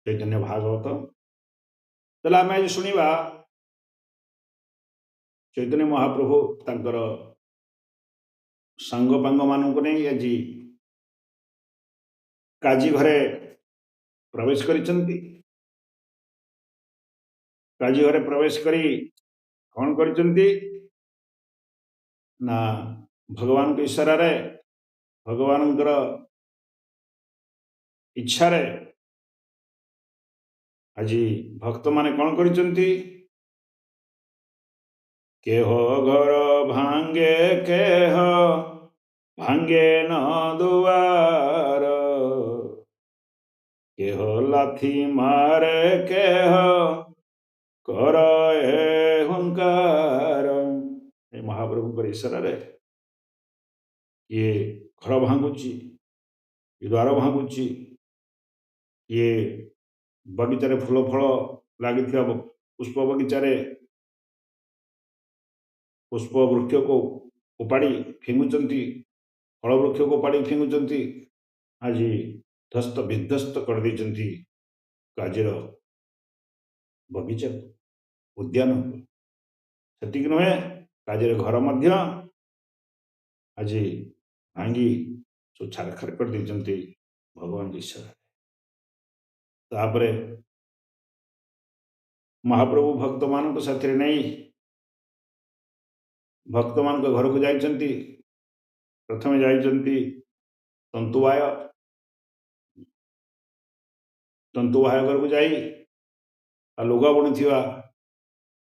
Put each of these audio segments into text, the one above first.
चैतन्य भागवत ताहले आमे आज शुणिबा चैतन्य महाप्रभु तांकर सांग पांग मानक नहीं आज काजी घरे प्रवेश करिसंती। काजी घरे प्रवेश करी कौन करिसंती ना भगवान के इशारा रे भगवान इच्छा रे आज भक्त माने कौन करिसंती केह घर भांगे केह भांगे न दुआर केह लाथी मारे केह कर ए हुंकार। महाप्रभु इशारा रे ये घर भांगुची ये द्वार भांगुची ये बगीचारे फूल फल लगी पुष्प बगीचारे पुष्प वृक्ष को उपाड़ी फिंगुचंती फल वृक्ष को उपाड़ी फिंगुचंती आज ध्वस्त विध्वस्त कर देचंती काजीर बगीचा उद्यान सेतिक नुहे काजीर घर मध्य आज भांगी सो छारखार कर देचंती भगवान ईश्वर। तापरे महाप्रभु भक्त मान साथी नहीं भक्त मान घर को जाइचंती। प्रथमे जाइचंती तंतुवाय तंतुवाय घर को जाई लुगा बुणुथिबा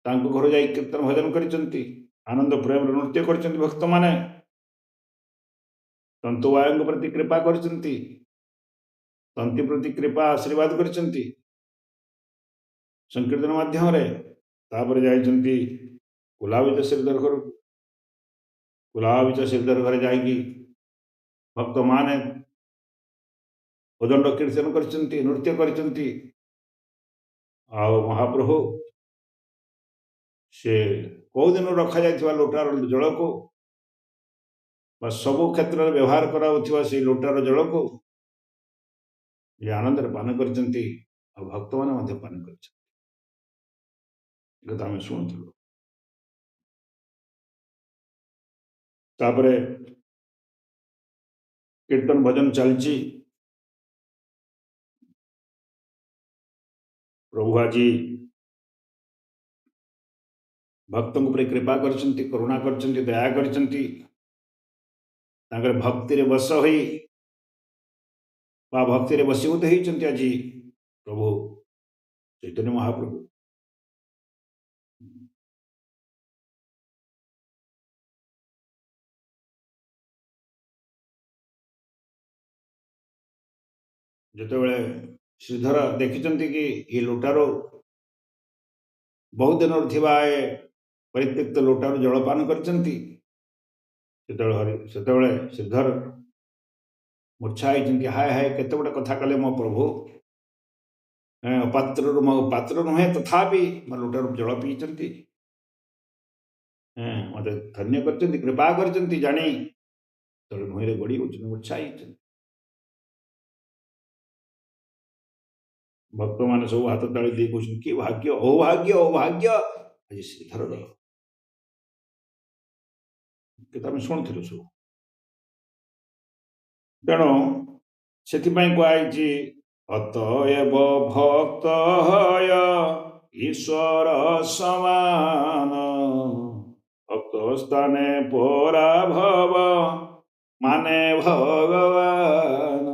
तांको घर जाई कीर्तन भजन करिसंती आनंद प्रेम नृत्य करिसंती। भक्त माने तंतुवाय प्रति कृपा करिसंती तंती प्रति कृपा आशीर्वाद करिसंती संकीर्तन माध्यम रे। तापर जाइचंती कुलाविच श्रीधर घर कुलाविच श्रीधर घर जाई भक्त माने उदंड कीर्तन करिसंती नृत्य करिसंती। आ महाप्रभु से कौ दिन रखा जाइथिबा लोटार जल को सबु क्षेत्र में व्यवहार कराउथिबा से लोटार जल को ये आनंद पान करिसंती आ भक्त माने मध्य पान करिसंती कथा में शुणुथिलु। तापरे कीर्तन भजन चलची प्रभु आजी भक्त कृपा करचंती करुणा करचंती दया करचंती तांकर भक्ति रे बस होई बा भक्ति रे बसीभूत होइचंती आजी प्रभु चैतन्य महाप्रभु। जेतेबेले श्रीधर देखिचंती कि ये लोटारो बहुत दिन थिबा परित्यक्त लोटारो जलपान करचंती सेतेबेले श्रीधर मूर्छा होइचंती हाय हाय केते बड़ कथा कले मो प्रभु पात्र नुहे तथापि मो लोटारो जल पीचंती मत धन्य करचंती कृपा करचंती जानी तळे नुहे गड़ी होचंती मूर्छा होइचंती। भक्त मान सब हाथ ताली दे कहते कि भाग्य अभाग्य अभाग्य आज श्रीधर कथा शुणुलु सब तेणु से कहुई अतएव भक्त ईश्वर समान भक्त स्थाने परा भव माने भगवान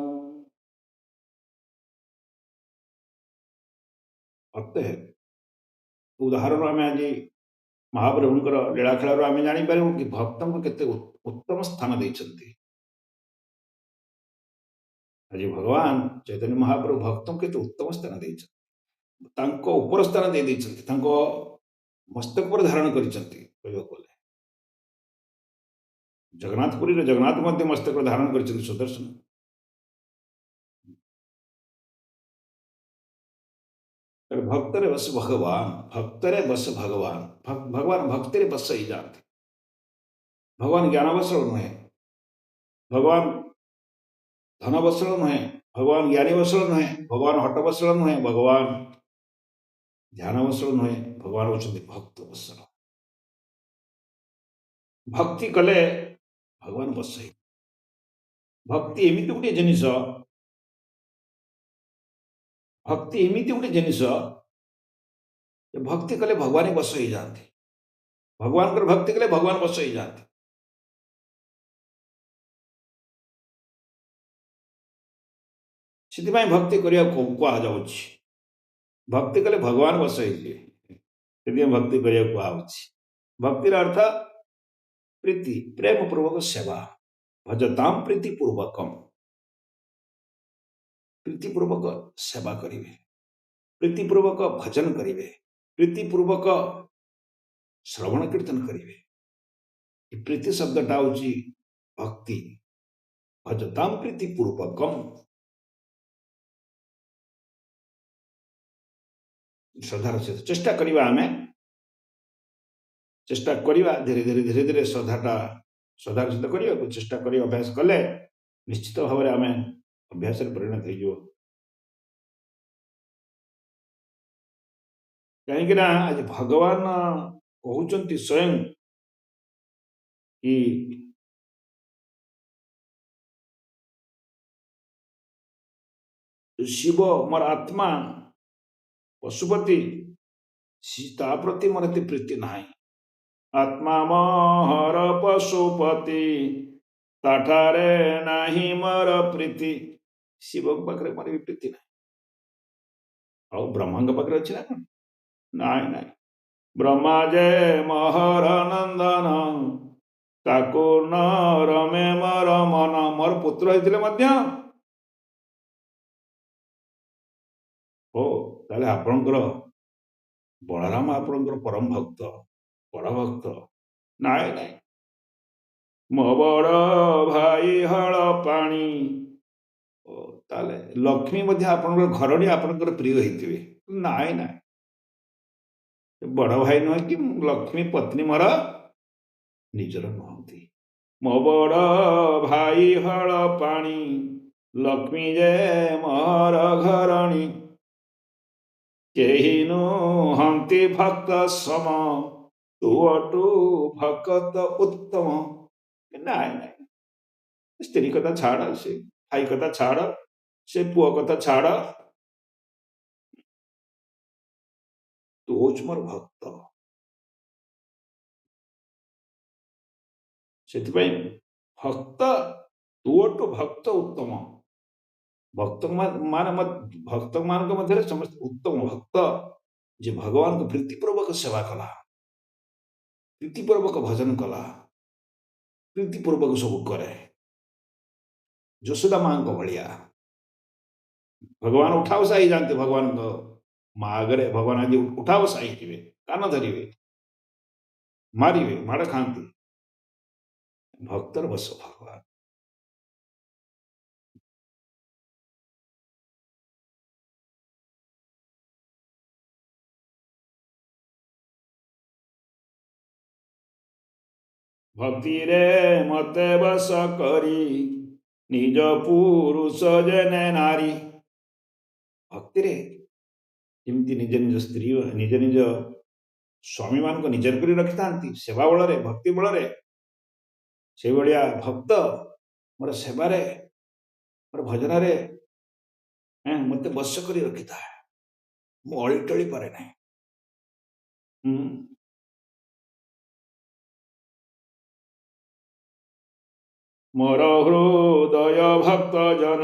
भक्त है। उदाहरण आम आज महाप्रभुंकर लीला खेल आम जापर कि भक्त को केते उत्तम स्थान देइछंती। आज भगवान चैतन्य महाप्रभु भक्त के उत्तम स्थान देइछंती ऊपर स्थान दे देइछंती मस्तक पर धारण करिछंती। जगन्नाथपुरी रे जगन्नाथ मध्य मस्तक पर धारण करिछंती सुदर्शन भक्त रे बस भगवान भक्त रे बस भगवान भगवान भक्त रे बस ही जानते भगवान ज्ञान बसल नुहे भगवान धन बसल नुहे ଭଗବାନ ଜ୍ଞାନୀ ବତ୍ସଳ ନୁହେଁ, ଭଗବାନ ହଟ ବତ୍ସଳ ନୁହେଁ, ଭଗବାନ ଧ୍ୟାନ ବତ୍ସଳ ନୁହେଁ, ଭଗବାନ ହେଉଛନ୍ତି ଭକ୍ତ ବତ୍ସଳ। ଭକ୍ତି କଲେ ଭଗବାନ ବସ ହେଇ। ଭକ୍ତି ଏମିତି ଗୋଟିଏ ଜିନିଷ, ଭକ୍ତି ଏମିତି ଗୋଟେ ଜିନିଷ, ଭକ୍ତି କଲେ ଭଗବାନ ବସ ହେଇଯାଆନ୍ତି। ଭଗବାନଙ୍କର ଭକ୍ତି କଲେ ଭଗବାନ ବସ ହେଇଯାଆନ୍ତି। ସେଥିପାଇଁ ଭକ୍ତି କରିବାକୁ କୁହାଯାଉଛି। ଭକ୍ତି କଲେ ଭଗବାନ ବସ ହେଇଯିବେ, ସେଥିପାଇଁ ଭକ୍ତି କରିବାକୁ କୁହାଯାଉଛି। ଭକ୍ତିର ଅର୍ଥ ପ୍ରୀତି, ପ୍ରେମ ପୂର୍ବକ ସେବା। ଭଜତାମ୍ ପ୍ରୀତି ପୂର୍ବକମ୍। ପ୍ରୀତିପୂର୍ବକ ସେବା କରିବେ, ପ୍ରୀତିପୂର୍ବକ ଭଜନ କରିବେ, ପ୍ରୀତିପୂର୍ବକ ଶ୍ରବଣ କୀର୍ତ୍ତନ କରିବେ। ଏ ପ୍ରୀତି ଶବ୍ଦଟା ହଉଛି ଭକ୍ତି। ଭଜତାମ୍ ପ୍ରୀତି ପୂର୍ବକମ୍। ଶ୍ରଦ୍ଧାର ସହିତ ଚେଷ୍ଟା କରିବା, ଆମେ ଚେଷ୍ଟା କରିବା ଧୀରେ ଧୀରେ ଧୀରେ ଧୀରେ ଶ୍ରଦ୍ଧାର ସହିତ କରିବାକୁ ଚେଷ୍ଟା କରି ଅଭ୍ୟାସ କଲେ ନିଶ୍ଚିତ ଭାବରେ ଆମେ ଅଭ୍ୟାସରେ ପରିଣତ ହେଇଯିବ। କାହିଁକି ନା ଆଜି ଭଗବାନ କହୁଛନ୍ତି ସ୍ୱୟଂ କି ଶିବ ମୋର ଆତ୍ମା ପଶୁପତି, ତା ପ୍ରତି ମୋର ଏତେ ପ୍ରୀତି ନାହିଁ। ଆତ୍ମା ମହର ପଶୁପତି, ତାଠାରେ ନାହିଁ ମୋର ପ୍ରୀତି। ଶିବଙ୍କ ପାଖରେ ମୋର ବି ପ୍ରୀତି ନାହିଁ। ଆଉ ବ୍ରହ୍ମାଙ୍କ ପାଖରେ ଅଛି ନା କଣ? ନାଇଁ ନାଇଁ। ବ୍ରହ୍ମା ଯେ ମହର ନନ୍ଦନ, ତାକୁ ନ ରମେ ମୋର ମନ। ମୋର ପୁତ୍ର ହେଇଥିଲେ ମଧ୍ୟ ତାହେଲେ ଆପଣଙ୍କର ବଳରାମ ଆପଣଙ୍କର ପରମ ଭକ୍ତ, ବଡ ଭକ୍ତ। ନାଇଁ ନାଇଁ। ମୋ ବଡ ଭାଇ ହଳ ପାଣି, ତାହେଲେ ଲକ୍ଷ୍ମୀ ମଧ୍ୟ ଆପଣଙ୍କର ଘରଣୀ ଆପଣଙ୍କର ପ୍ରିୟ ହେଇଥିବେ। ନାଇଁ ନାଇଁ, ବଡ ଭାଇ ନୁହେଁ କି ଲକ୍ଷ୍ମୀ ପତ୍ନୀ ମୋର ନିଜର ନୁହନ୍ତି। ମୋ ବଡ ଭାଇ ହଳ ପାଣି, ଲକ୍ଷ୍ମୀ ଯେ ମୋର ଘରଣୀ। କେହି ନୁହନ୍ତି ଭକ୍ତ ସମ, ତୁ ଅଟୁ ଭକତ ଉତ୍ତମ। ନାଇଁ ନାଇଁ, ସ୍ତ୍ରୀ କଥା ଛାଡ, ସେ ଭାଇ କଥା ଛାଡ, ସେ ପୁଅ କଥା ଛାଡ, ତୁ ହଉଛୁ ମୋର ଭକ୍ତ। ସେଥିପାଇଁ ଭକ୍ତ, ତୁ ଅଟୁ ଭକ୍ତ ଉତ୍ତମ। ଭକ୍ତମାନଙ୍କ ମଧ୍ୟରେ ସମସ୍ତେ ଉତ୍ତମ ଭକ୍ତ ଯେ ଭଗବାନଙ୍କୁ ପ୍ରୀତିପୂର୍ବକ ସେବା କଲା, ପ୍ରୀତିପୂର୍ବକ ଭଜନ କଲା, ପ୍ରୀତିପୂର୍ବକ ସବୁ କରେ। ଯଶୋଦା ମାଙ୍କ ଭଳିଆ ଭଗବାନ ଉଠା ବସା ହେଇଯାଆନ୍ତି। ଭଗବାନଙ୍କ ମା ଆଗରେ ଭଗବାନ ଆଜି ଉଠା ବସା ହେଇଯିବେ, କାନ ଧରିବେ, ମାରିବେ, ମାଡ଼ ଖାଆନ୍ତି। ଭକ୍ତର ବସ ଭଗବାନ। ଭକ୍ତିରେ ମତେ ବସ କରି, ନିଜ ପୁରୁଷ ଜେନେ ନାରୀ। ଭକ୍ତିରେ ଯେମିତି ନିଜ ନିଜ ସ୍ତ୍ରୀ, ନିଜ ନିଜ ସ୍ୱାମୀ ମାନଙ୍କୁ ନିଜର କରି ରଖିଥାନ୍ତି ସେବା ବଳରେ, ଭକ୍ତି ବଳରେ, ସେଇଭଳିଆ ଭକ୍ତ ମୋର ସେବାରେ, ମୋର ଭଜନରେ ମତେ ବଶ କରି ରଖିଥାଏ। ମୁଁ ଅଳିଟଳି ପାରେ ନାହିଁ। ମୋର ହୃଦୟ ଭକ୍ତ ଜନ,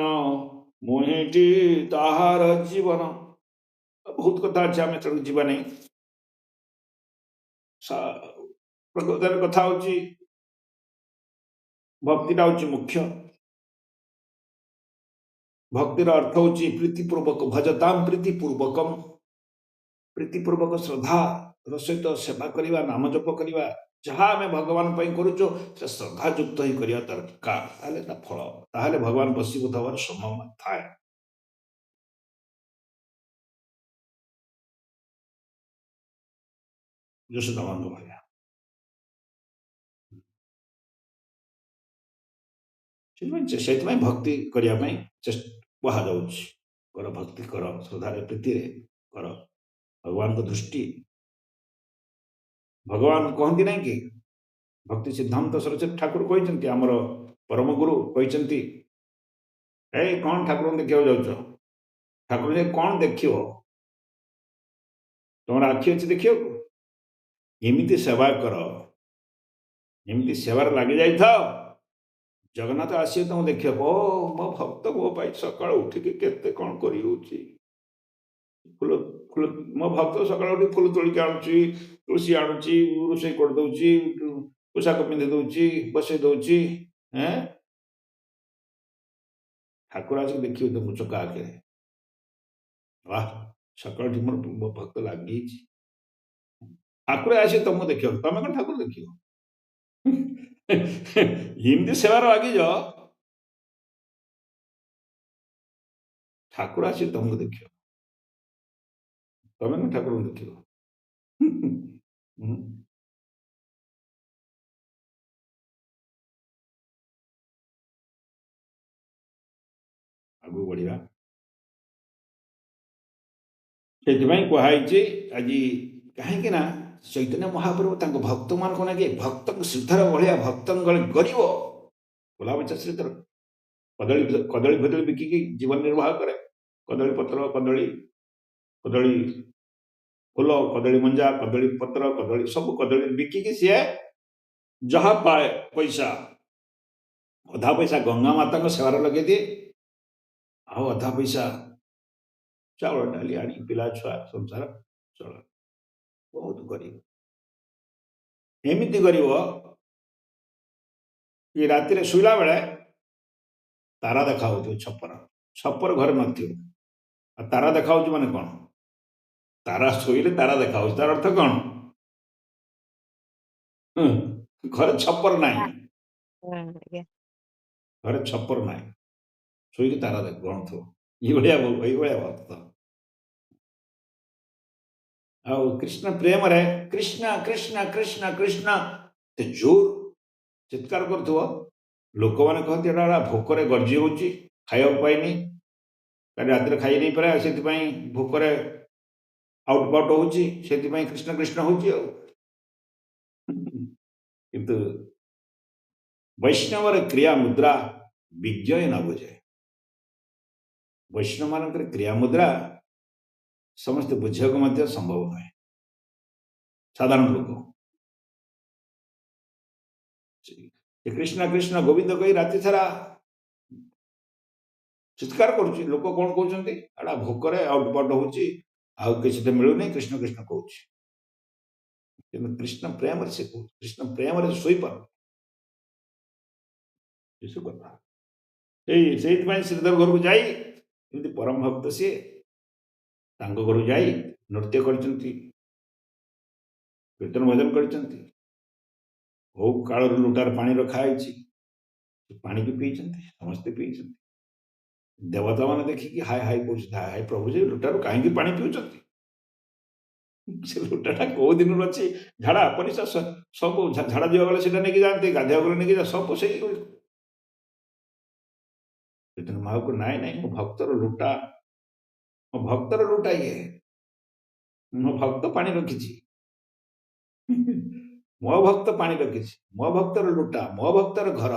ମୁହିଁଟି ତାହାର ଜୀବନ। ବହୁତ କଥା ଅଛି, ଆମେ ତେଣୁ ଯିବା ନାହିଁ। ପ୍ରକୃତରେ କଥା ହଉଛି ଭକ୍ତିଟା ହଉଛି ମୁଖ୍ୟ। ଭକ୍ତିର ଅର୍ଥ ହଉଛି ପ୍ରୀତିପୂର୍ବକ, ଭଜତାମ୍ ପ୍ରୀତିପୂର୍ବକମ୍। ପ୍ରୀତିପୂର୍ବକ ଶ୍ରଦ୍ଧାର ସହିତ ସେବା କରିବା, ନାମ ଜପ କରିବା। ଯାହା ଆମେ ଭଗବାନ ପାଇଁ କରୁଛୁ ସେ ଶ୍ରଦ୍ଧା ଯୁକ୍ତ ହିଁ କରିବା ଦରକାର। ତାହେଲେ ତା ଫଳ, ତାହେଲେ ଭଗବାନ ବଶୀଭୂତ ହେବାର ସମ୍ଭାବନା ଥାଏ। ଯଶୋଦା ମାଙ୍କ ଭଳିଆ। ସେଥିପାଇଁ ଭକ୍ତି କରିବା ପାଇଁ କୁହାଯାଉଛି। କର ଭକ୍ତି କର, ଶ୍ରଦ୍ଧାରେ ପ୍ରୀତିରେ କର। ଭଗବାନଙ୍କ ଦୃଷ୍ଟି, ଭଗବାନ କହନ୍ତି ନାହିଁ କି ଭକ୍ତି ସିଦ୍ଧାନ୍ତ ସରସ୍ୱତୀ ଠାକୁର କହିଛନ୍ତି, ଆମର ପରମ ଗୁରୁ କହିଛନ୍ତି, ଏଇ କ'ଣ ଠାକୁରଙ୍କୁ ଦେଖିବାକୁ ଯାଉଛ? ଠାକୁର ଯେ କ'ଣ ଦେଖିବ? ତମର ଆଖି ଅଛି ଦେଖିବାକୁ? ଏମିତି ସେବା କର, ଏମିତି ସେବାରେ ଲାଗି ଯାଇଥାଅ, ଜଗନ୍ନାଥ ଆସିବେ ତମକୁ ଦେଖିବାକୁ। ଓ ମୋ ଭକ୍ତ ମୋ ପାଇଁ ସକାଳୁ ଉଠିକି କେତେ କ'ଣ କରି ହେଉଛି। ଫୁଲ ଫୁଲ ମୋ ଭକ୍ତ ସକାଳୁ ଉଠି ଫୁଲ ତୋଳିକି ଆଣୁଛି, ତୁଳସୀ ଆଣୁଛି, ରୋଷେଇ କରିଦେଉଛି, ପୋଷାକ ପିନ୍ଧି ଦେଉଛି, ବସେଇ ଦେଉଛି। ଠାକୁର ଆସିକି ଦେଖିବେ ତମକୁ ଚକା ଆଖିରେ। ବାଃ, ସକାଳୁ ଉଠି ମୋ ଭକ୍ତ ଲାଗିଛି। ଠାକୁର ଆସିବେ ତମକୁ ଦେଖିବାକୁ, ତମେ କ'ଣ ଠାକୁର ଦେଖିବ? ଏମିତି ସେବାରେ ଲାଗିଯାଅ, ଠାକୁର ଆସିବେ ତମକୁ ଦେଖିବ, ତମେ କ'ଣ ଠାକୁରଙ୍କୁ ଦେଖିବ? ଆଗକୁ ବଢିବା। ସେଥିପାଇଁ କୁହାଯାଇଛି ଆଜି, କାହିଁକି ନା ଚୈତନ୍ୟ ମହାପ୍ରଭୁ ତାଙ୍କ ଭକ୍ତମାନଙ୍କୁ ନାକି ଭକ୍ତଙ୍କ ଶ୍ରୀଧର ଭଳିଆ ଭକ୍ତଙ୍କ ଗରିବ ଗୋଲାପ ଚାଷୀର କଦଳୀ କଦଳୀ ଫଦଳୀ ବିକିକି ଜୀବନ ନିର୍ବାହ କରେ। କଦଳୀ ପତ୍ର, କଦଳୀ କଦଳୀ ଫୁଲ, କଦଳୀ ମଞ୍ଜା, କଦଳୀ ପତ୍ର, କଦଳୀ ସବୁ କଦଳୀ ବିକିକି ସିଏ ଯାହା ପାଏ ପଇସା, ଅଧା ପଇସା ଗଙ୍ଗା ମାତାଙ୍କ ସେବାରେ ଲଗେଇଦିଏ, ଆଉ ଅଧା ପଇସା ଚାଉଳ ଡାଲି ଆଣି ପିଲା ଛୁଆ ସଂସାର ଚଳ। ବହୁତ ଗରିବ, ଏମିତି ଗରିବ କି ରାତିରେ ଶୋଇଲା ବେଳେ ତାରା ଦେଖା ହଉଥିବ, ଛପର ଘରେ ନଥିବ, ଆଉ ତାରା ଦେଖା ହଉଛି ମାନେ କ'ଣ? ତାରା ଶୋଇଲେ ତାରା ଦେଖା ହଉଛି, ତାର ଅର୍ଥ କ'ଣ? ଘରେ ଛପର ନାହିଁ, ଘରେ ଛପର ନାହିଁ, ଶୋଇକି ତାରା ଗଣୁଥିବ। ଏଇଭଳିଆ ଭକ୍ତ। ଆଉ କୃଷ୍ଣ ପ୍ରେମରେ କୃଷ୍ଣ କୃଷ୍ଣ କୃଷ୍ଣ କୃଷ୍ଣ ଜୋର ଚିତ୍କାର କରୁଥିବ, ଲୋକମାନେ କହନ୍ତି ଏଟା ଭୋକରେ ଗର୍ଜି ହେଉଛି, ଖାଇବାକୁ ପାଇନି, କାଲି ରାତିରେ ଖାଇ ନେଇପାରେ, ସେଥିପାଇଁ ଭୋକରେ ଆଉଟପାଉଟ ହେଉଛି, ସେଥିପାଇଁ କୃଷ୍ଣ କୃଷ୍ଣ ହେଉଛି। ଆଉ କିନ୍ତୁ ବୈଷ୍ଣବର କ୍ରିୟା ମୁଦ୍ରା ବିଜୟ ନ ବୁଝେ। ବୈଷ୍ଣବ ମାନଙ୍କର କ୍ରିୟା ମୁଦ୍ରା ସମସ୍ତେ ବୁଝିବାକୁ ମଧ୍ୟ ସମ୍ଭବ ନୁହେଁ, ସାଧାରଣ ଲୋକ। କୃଷ୍ଣ କୃଷ୍ଣ ଗୋବିନ୍ଦ କହି ରାତି ସାରା ଚିତ୍କାର କରୁଛି, ଲୋକ କ'ଣ କହୁଛନ୍ତି? ଏଟା ଭୋକରେ ଆଉଟପାଉଟ ହେଉଛି, ଆଉ କିଛି ତ ମିଳୁନି, କୃଷ୍ଣ କୃଷ୍ଣ କହୁଛି। କିନ୍ତୁ କୃଷ୍ଣ ପ୍ରେମରେ ସେ କହୁଛି, କୃଷ୍ଣ ପ୍ରେମରେ ଶୋଇପାରୁ କଥା। ସେଇଥିପାଇଁ ଶ୍ରୀଧର ଘରକୁ ଯାଇ, ଏମିତି ପରମ ଭକ୍ତ ସିଏ, ତାଙ୍କ ଘରକୁ ଯାଇ ନୃତ୍ୟ କରିଛନ୍ତି, କୀର୍ତ୍ତନ ଭଜନ କରିଛନ୍ତି। ବହୁ କାଳରୁ ଲୁଟାରେ ପାଣି ରଖା ହେଇଛି, ପାଣିକି ପିଇଛନ୍ତି, ସମସ୍ତେ ପିଇଛନ୍ତି। ଦେବତା ମାନେ ଦେଖିକି ହାୟ ହାୟ କହୁଛନ୍ତି, ହାୟ ପ୍ରଭୁ ଯେ ଲୁଟାରୁ କାହିଁକି ପାଣି ପିଉଛନ୍ତି? ସେ ଲୁଟାଟା କୋଉ ଦିନରୁ ଅଛି, ଝାଡ଼ା ପରିସ୍ରା ସବୁ, ଝାଡ଼ା ଯିବା ବେଳେ ସେଟା ନେଇକି ଯାଆନ୍ତି, ଗାଧୋଇବା ବେଳେ ନେଇକି ଯାଆନ୍ତି, ସବୁ ସେଇ ମହାକୁ। ନାଇଁ ନାଇଁ, ମୋ ଭକ୍ତର ଲୁଟା, ମୋ ଭକ୍ତର ଲୁଟା, ଇଏ ମୋ ଭକ୍ତ ପାଣି ରଖିଛି, ମୋ ଭକ୍ତ ପାଣି ରଖିଛି, ମୋ ଭକ୍ତର ଲୁଟା, ମୋ ଭକ୍ତର ଘର।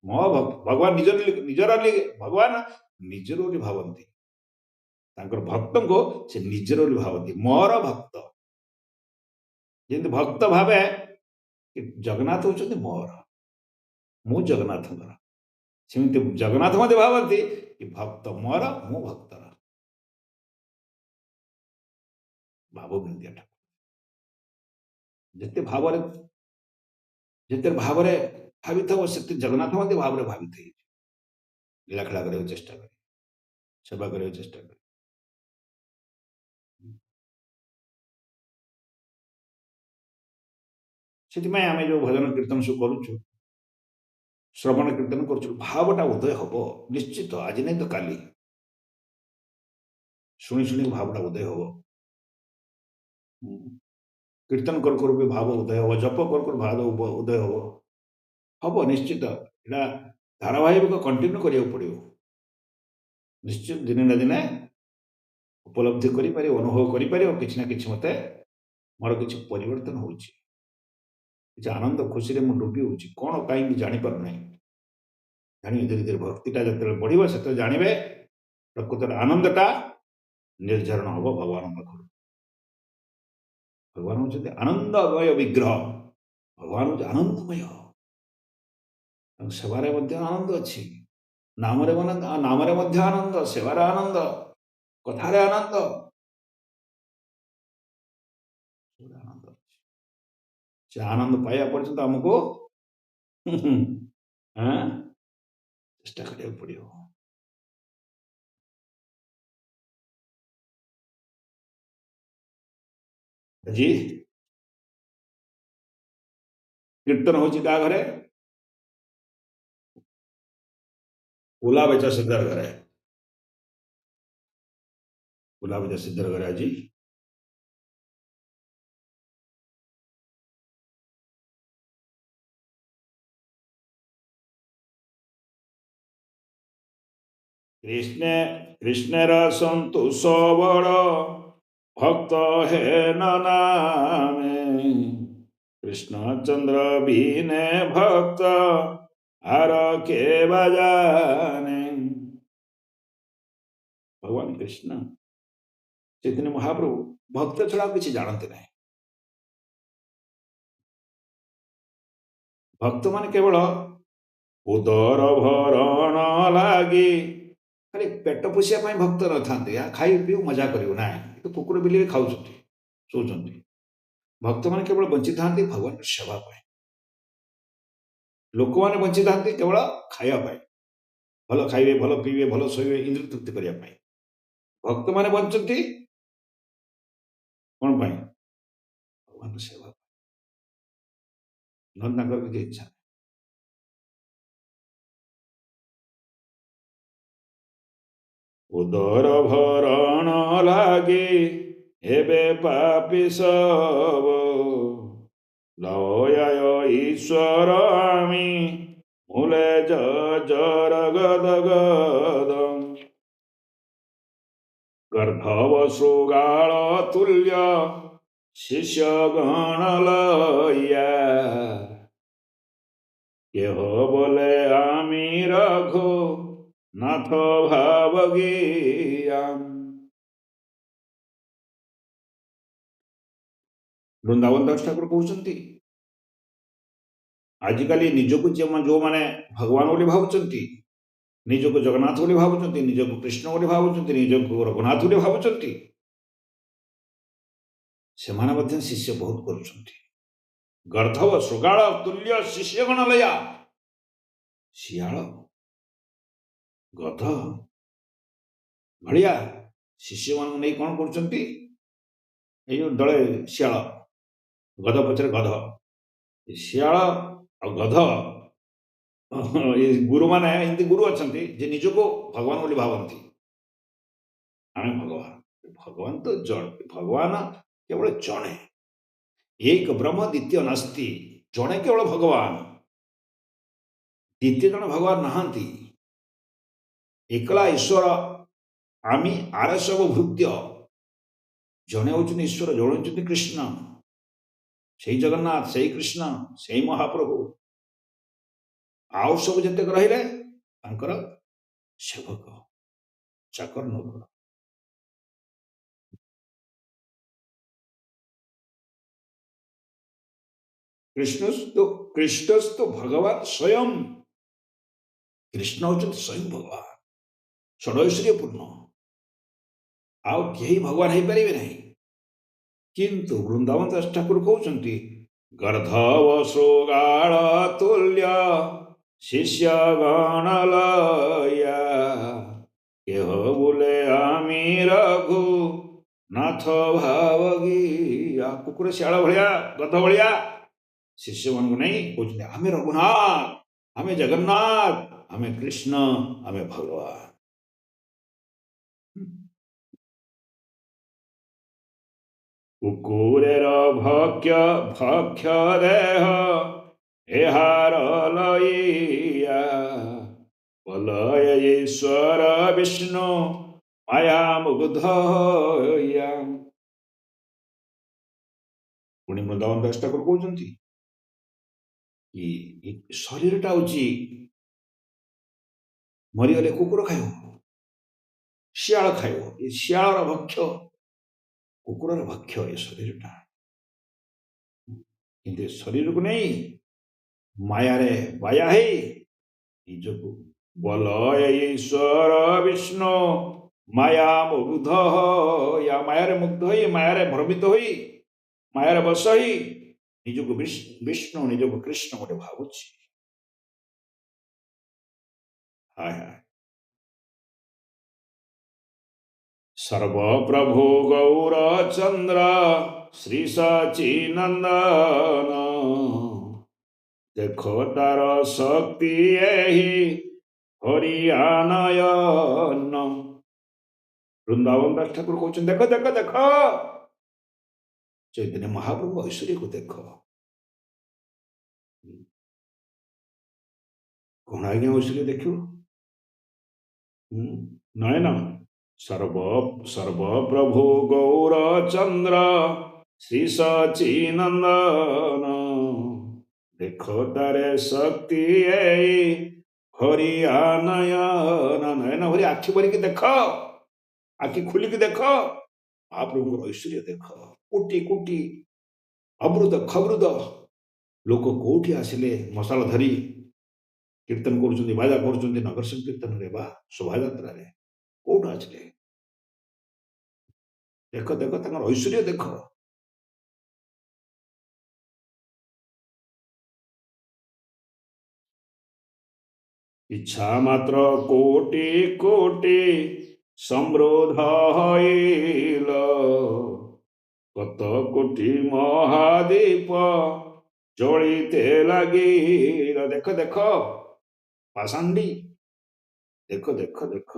ମୋ ଭଗବାନ ନିଜର ଭଗବାନ ନିଜର ବୋଲି ଭାବନ୍ତି, ତାଙ୍କର ଭକ୍ତଙ୍କୁ ସେ ନିଜର ବୋଲି ଭାବନ୍ତି, ମୋର ଭକ୍ତ। ଯେମିତି ଭକ୍ତ ଭାବେ ଜଗନ୍ନାଥ ହଉଛନ୍ତି ମୋର, ମୁଁ ଜଗନ୍ନାଥଙ୍କର, ସେମିତି ଜଗନ୍ନାଥ ମଧ୍ୟ ଭାବନ୍ତି କି ଭକ୍ତ ମୋର, ମୁଁ ଭକ୍ତର। ଭାବ ବିନ୍ଦ୍ୟା ଠାକୁର ଯେତେ ଭାବରେ ଭାବିଥାଉ, ସେତେ ଜଗନ୍ନାଥ ମଧ୍ୟ ଭାବରେ ଭାବିଥାଏ। ଲୀଳା ଖେଳା କରିବାକୁ ଚେଷ୍ଟା କରେ, ସେବା କରିବାକୁ ଚେଷ୍ଟା କରେ। ସେଥିପାଇଁ ଆମେ ଯେଉଁ ଭଜନ କୀର୍ତ୍ତନ ସବୁ କରୁଛୁ, ଶ୍ରବଣ କୀର୍ତ୍ତନ କରୁଛୁ, ଭାବଟା ଉଦୟ ହବ ନିଶ୍ଚିତ, ଆଜି ନାହିଁ ତ କାଲି। ଶୁଣି ଶୁଣି ଭାବଟା ଉଦୟ ହବ, କୀର୍ତ୍ତନ କରୁ କରୁ ବି ଭାବ ଉଦୟ ହବ, ଜପ କରୁ କରୁ ଭାବ ଉଦୟ ହବ ନିଶ୍ଚିତ। ଏଇଟା धारावाहिक कंटिन्यू करिया पड़ियो निश्चित दिने ना दिने उपलब्धि करि पारियो अनुभव करि पारियो किछि ना किछि मते मोर किछि परिवर्तन होउछि किछि आनंद खुशी रे मु डूबी होउछि कोन काई कि जानि पार नै जानि धीरे धीरे भक्तिटा जते बढ़िबो सेते जानिबे प्रकृतर आनंदटा निर्झरण हबो भगवान पाखरु भगवान होउछन्ति आनंदमय विग्रह भगवान होउछ आनंदमय सेवारे मध्य आनंद अछि नामरे नामरे मध्य आनंद सेवारे आनंद कथारे आनंद आनंद से आनंद पाया पर्यंत हमको चेष्टा करिया पड़ियो जी कीर्तन होची का घरे उला बेचा सिद्धर घरे उला बेचा सिद्धर घरे जी कृष्ण कृष्णर संतोष बड़ भक्त है नामे कृष्णचंद्र बीने भक्त आर के बजाने भगवान कृष्ण चैतन्य महाप्रभु भक्त छड़ा किसी जानते नहीं भक्त मान केवल उदर भरण लागे खाली पेट पोषिया भक्त न था खाई पीऊ मजा करू ना तो कुकुर बिल्ली खाऊ शोचती भक्त मान केवल बंची था भगवान सेवा लोक मैंने बंची था केवल खावाई भल खाइबे भल पीबे भल शोबे इंद्रिय तृप्ति करने भक्त मैंने बंचती कौन भगवान सेवा न किसी इच्छा उदर भरण लागे एबे पापी सब लय ईश्वर आमी मूले जर गद गद गर्भव श्रृगाल तुल्य शिष्य गण लया केह बोले आमी रघु नाथ भावगियाम वृंदावन दास ठाकुर कहते आजिकल निजक जो मैंने भगवान बोली भावुंट निजक जगन्नाथ बोली भावुंट निजक कृष्ण बोली भावुंट निजक रघुनाथ बोली भावुंट से शिष्य बहुत कर गर्धव श्रृगाल तुल्य शिष्यगण लया शियाल गध भलिया शिष्य मान नहीं कौन कर दले शियाल गध पचर गध शियाल गध गुरु माने एमती गुरु अच्छा निजक भगवान बोली भावती आम भगवान भगवान तो जड़ भगवान केवल जड़े एक ब्रह्म द्वितीय नास्ति जड़े केवल भगवान द्वितीय जन भगवान नहांती एकला ईश्वर आमी आर सब भृत्य जड़े होचुनी ईश्वर जड़े होचुनी कृष्ण से जगन्नाथ से कृष्ण से महाप्रभु आउ सब जतेक रहिले सेवक चाकर नौकर कृष्णस्तु भगवान स्वयं कृष्ण होचुनी स्वयं भगवान षडैश्वर्य पूर्ण आउ कहीं भगवान हो पारे नहीं किंतु वृंदावन दास ठाकुर कहते गर्धव श्रृगाल तुल्य शिष्य गण लया केह बोले आमी रघु नाथ भावगिया कुकुर शियाल भलिया गध भलिया शिष्य मान नहीं कहते आमे रघुनाथ आमे जगन्नाथ आमे कृष्ण आमे भगवान कुकुरेर भक्ष देह एहार लइया ବଲୟ ଈଶ୍ୱର ବିଷ୍ଣୁ ମାୟା ମୁଗ୍ଧ ହୋଇଆ। ପୁଣି ବୃନ୍ଦାବନ ଦାସ ଠାକୁର କହୁଛନ୍ତି କି ଶରୀରଟା ହଉଛି ମରିଗଲେ କୁକୁର ଖାଇବ, ଶିଆଳ ଖାଇବ, ଏ ଶିଆଳର ଭକ୍ଷ, କୁକୁରର ଭକ୍ଷ ଏ ଶରୀରଟା। କିନ୍ତୁ ଶରୀରକୁ ନେଇ ମାୟାରେ ବାୟା ହେଇ ନିଜକୁ ବଲୟ ଈଶ୍ୱର ବିଷ୍ଣୁ ମାୟା ମୁଗ୍ଧ ହୋଇଆ, ମାୟାରେ ମୁଗ୍ଧ ହୋଇ, ମାୟାରେ ଭ୍ରମିତ ହୋଇ, ମାୟାରେ ବସ ହୋଇ ନିଜକୁ ବିଷ୍ଣୁ, ନିଜକୁ କୃଷ୍ଣ ଗୋଟେ ଭାବୁଛି। ହାୟ ହାୟ। ସର୍ବପ୍ରଭୁ ଗୌର ଚନ୍ଦ୍ର ଶ୍ରୀ ସଚିନନ୍ଦନ, ଦେଖ ତାର ଶକ୍ତି ଏହି ହରିଆନୟନ। ବୃନ୍ଦାବନ ଦାସ ଠାକୁର କହୁଛନ୍ତି ଦେଖ ଦେଖ ଦେଖ, ଚୈତନ୍ୟ ମହାପ୍ରଭୁ ଐଶ୍ୱର୍ଯ୍ୟକୁ ଦେଖ। କଣ ଆଜ୍ଞା ଐଶ୍ୱର୍ଯ୍ୟ ଦେଖିବ? ନୟନ ସର୍ବପ୍ରଭୁ ଗୌର ଚନ୍ଦ୍ର ଶ୍ରୀ ସଚିନନ୍ଦନ, ଦେଖ ତାରେ ଶକ୍ତି ଏଇ ହରିଆନୟନ। ନୟନ ଭରି ଆଖି ଭରିକି ଦେଖ, ଆଖି ଖୋଲିକି ଦେଖ, ମହାପ୍ରଭୁଙ୍କର ଐଶ୍ୱର୍ଯ୍ୟ ଦେଖ। କୋଟି କୋଟି ଅବୃତ ଖବୃତ ଲୋକ କୋଉଠି ଆସିଲେ ମଶାଳ ଧରି କୀର୍ତ୍ତନ କରୁଛନ୍ତି, ବାଜା କରୁଛନ୍ତି, ନଗର ସଂକୀର୍ତ୍ତନରେ ବା ଶୋଭାଯାତ୍ରାରେ କୋଉଠୁ ଆସିଲେ? ଦେଖ ଦେଖ ତାଙ୍କର ଐଶ୍ୱର୍ଯ୍ୟ ଦେଖ। ଇଚ୍ଛା ମାତ୍ର କୋଟି କୋଟି ସମୃଦ୍ଧ ହଇଲ, କତ କୋଟି ମହାଦୀପ ଜଳିତେ ଲାଗିଲ। ଦେଖ ଦେଖ ପାଷାଣ୍ଡୀ, ଦେଖ ଦେଖ ଦେଖ।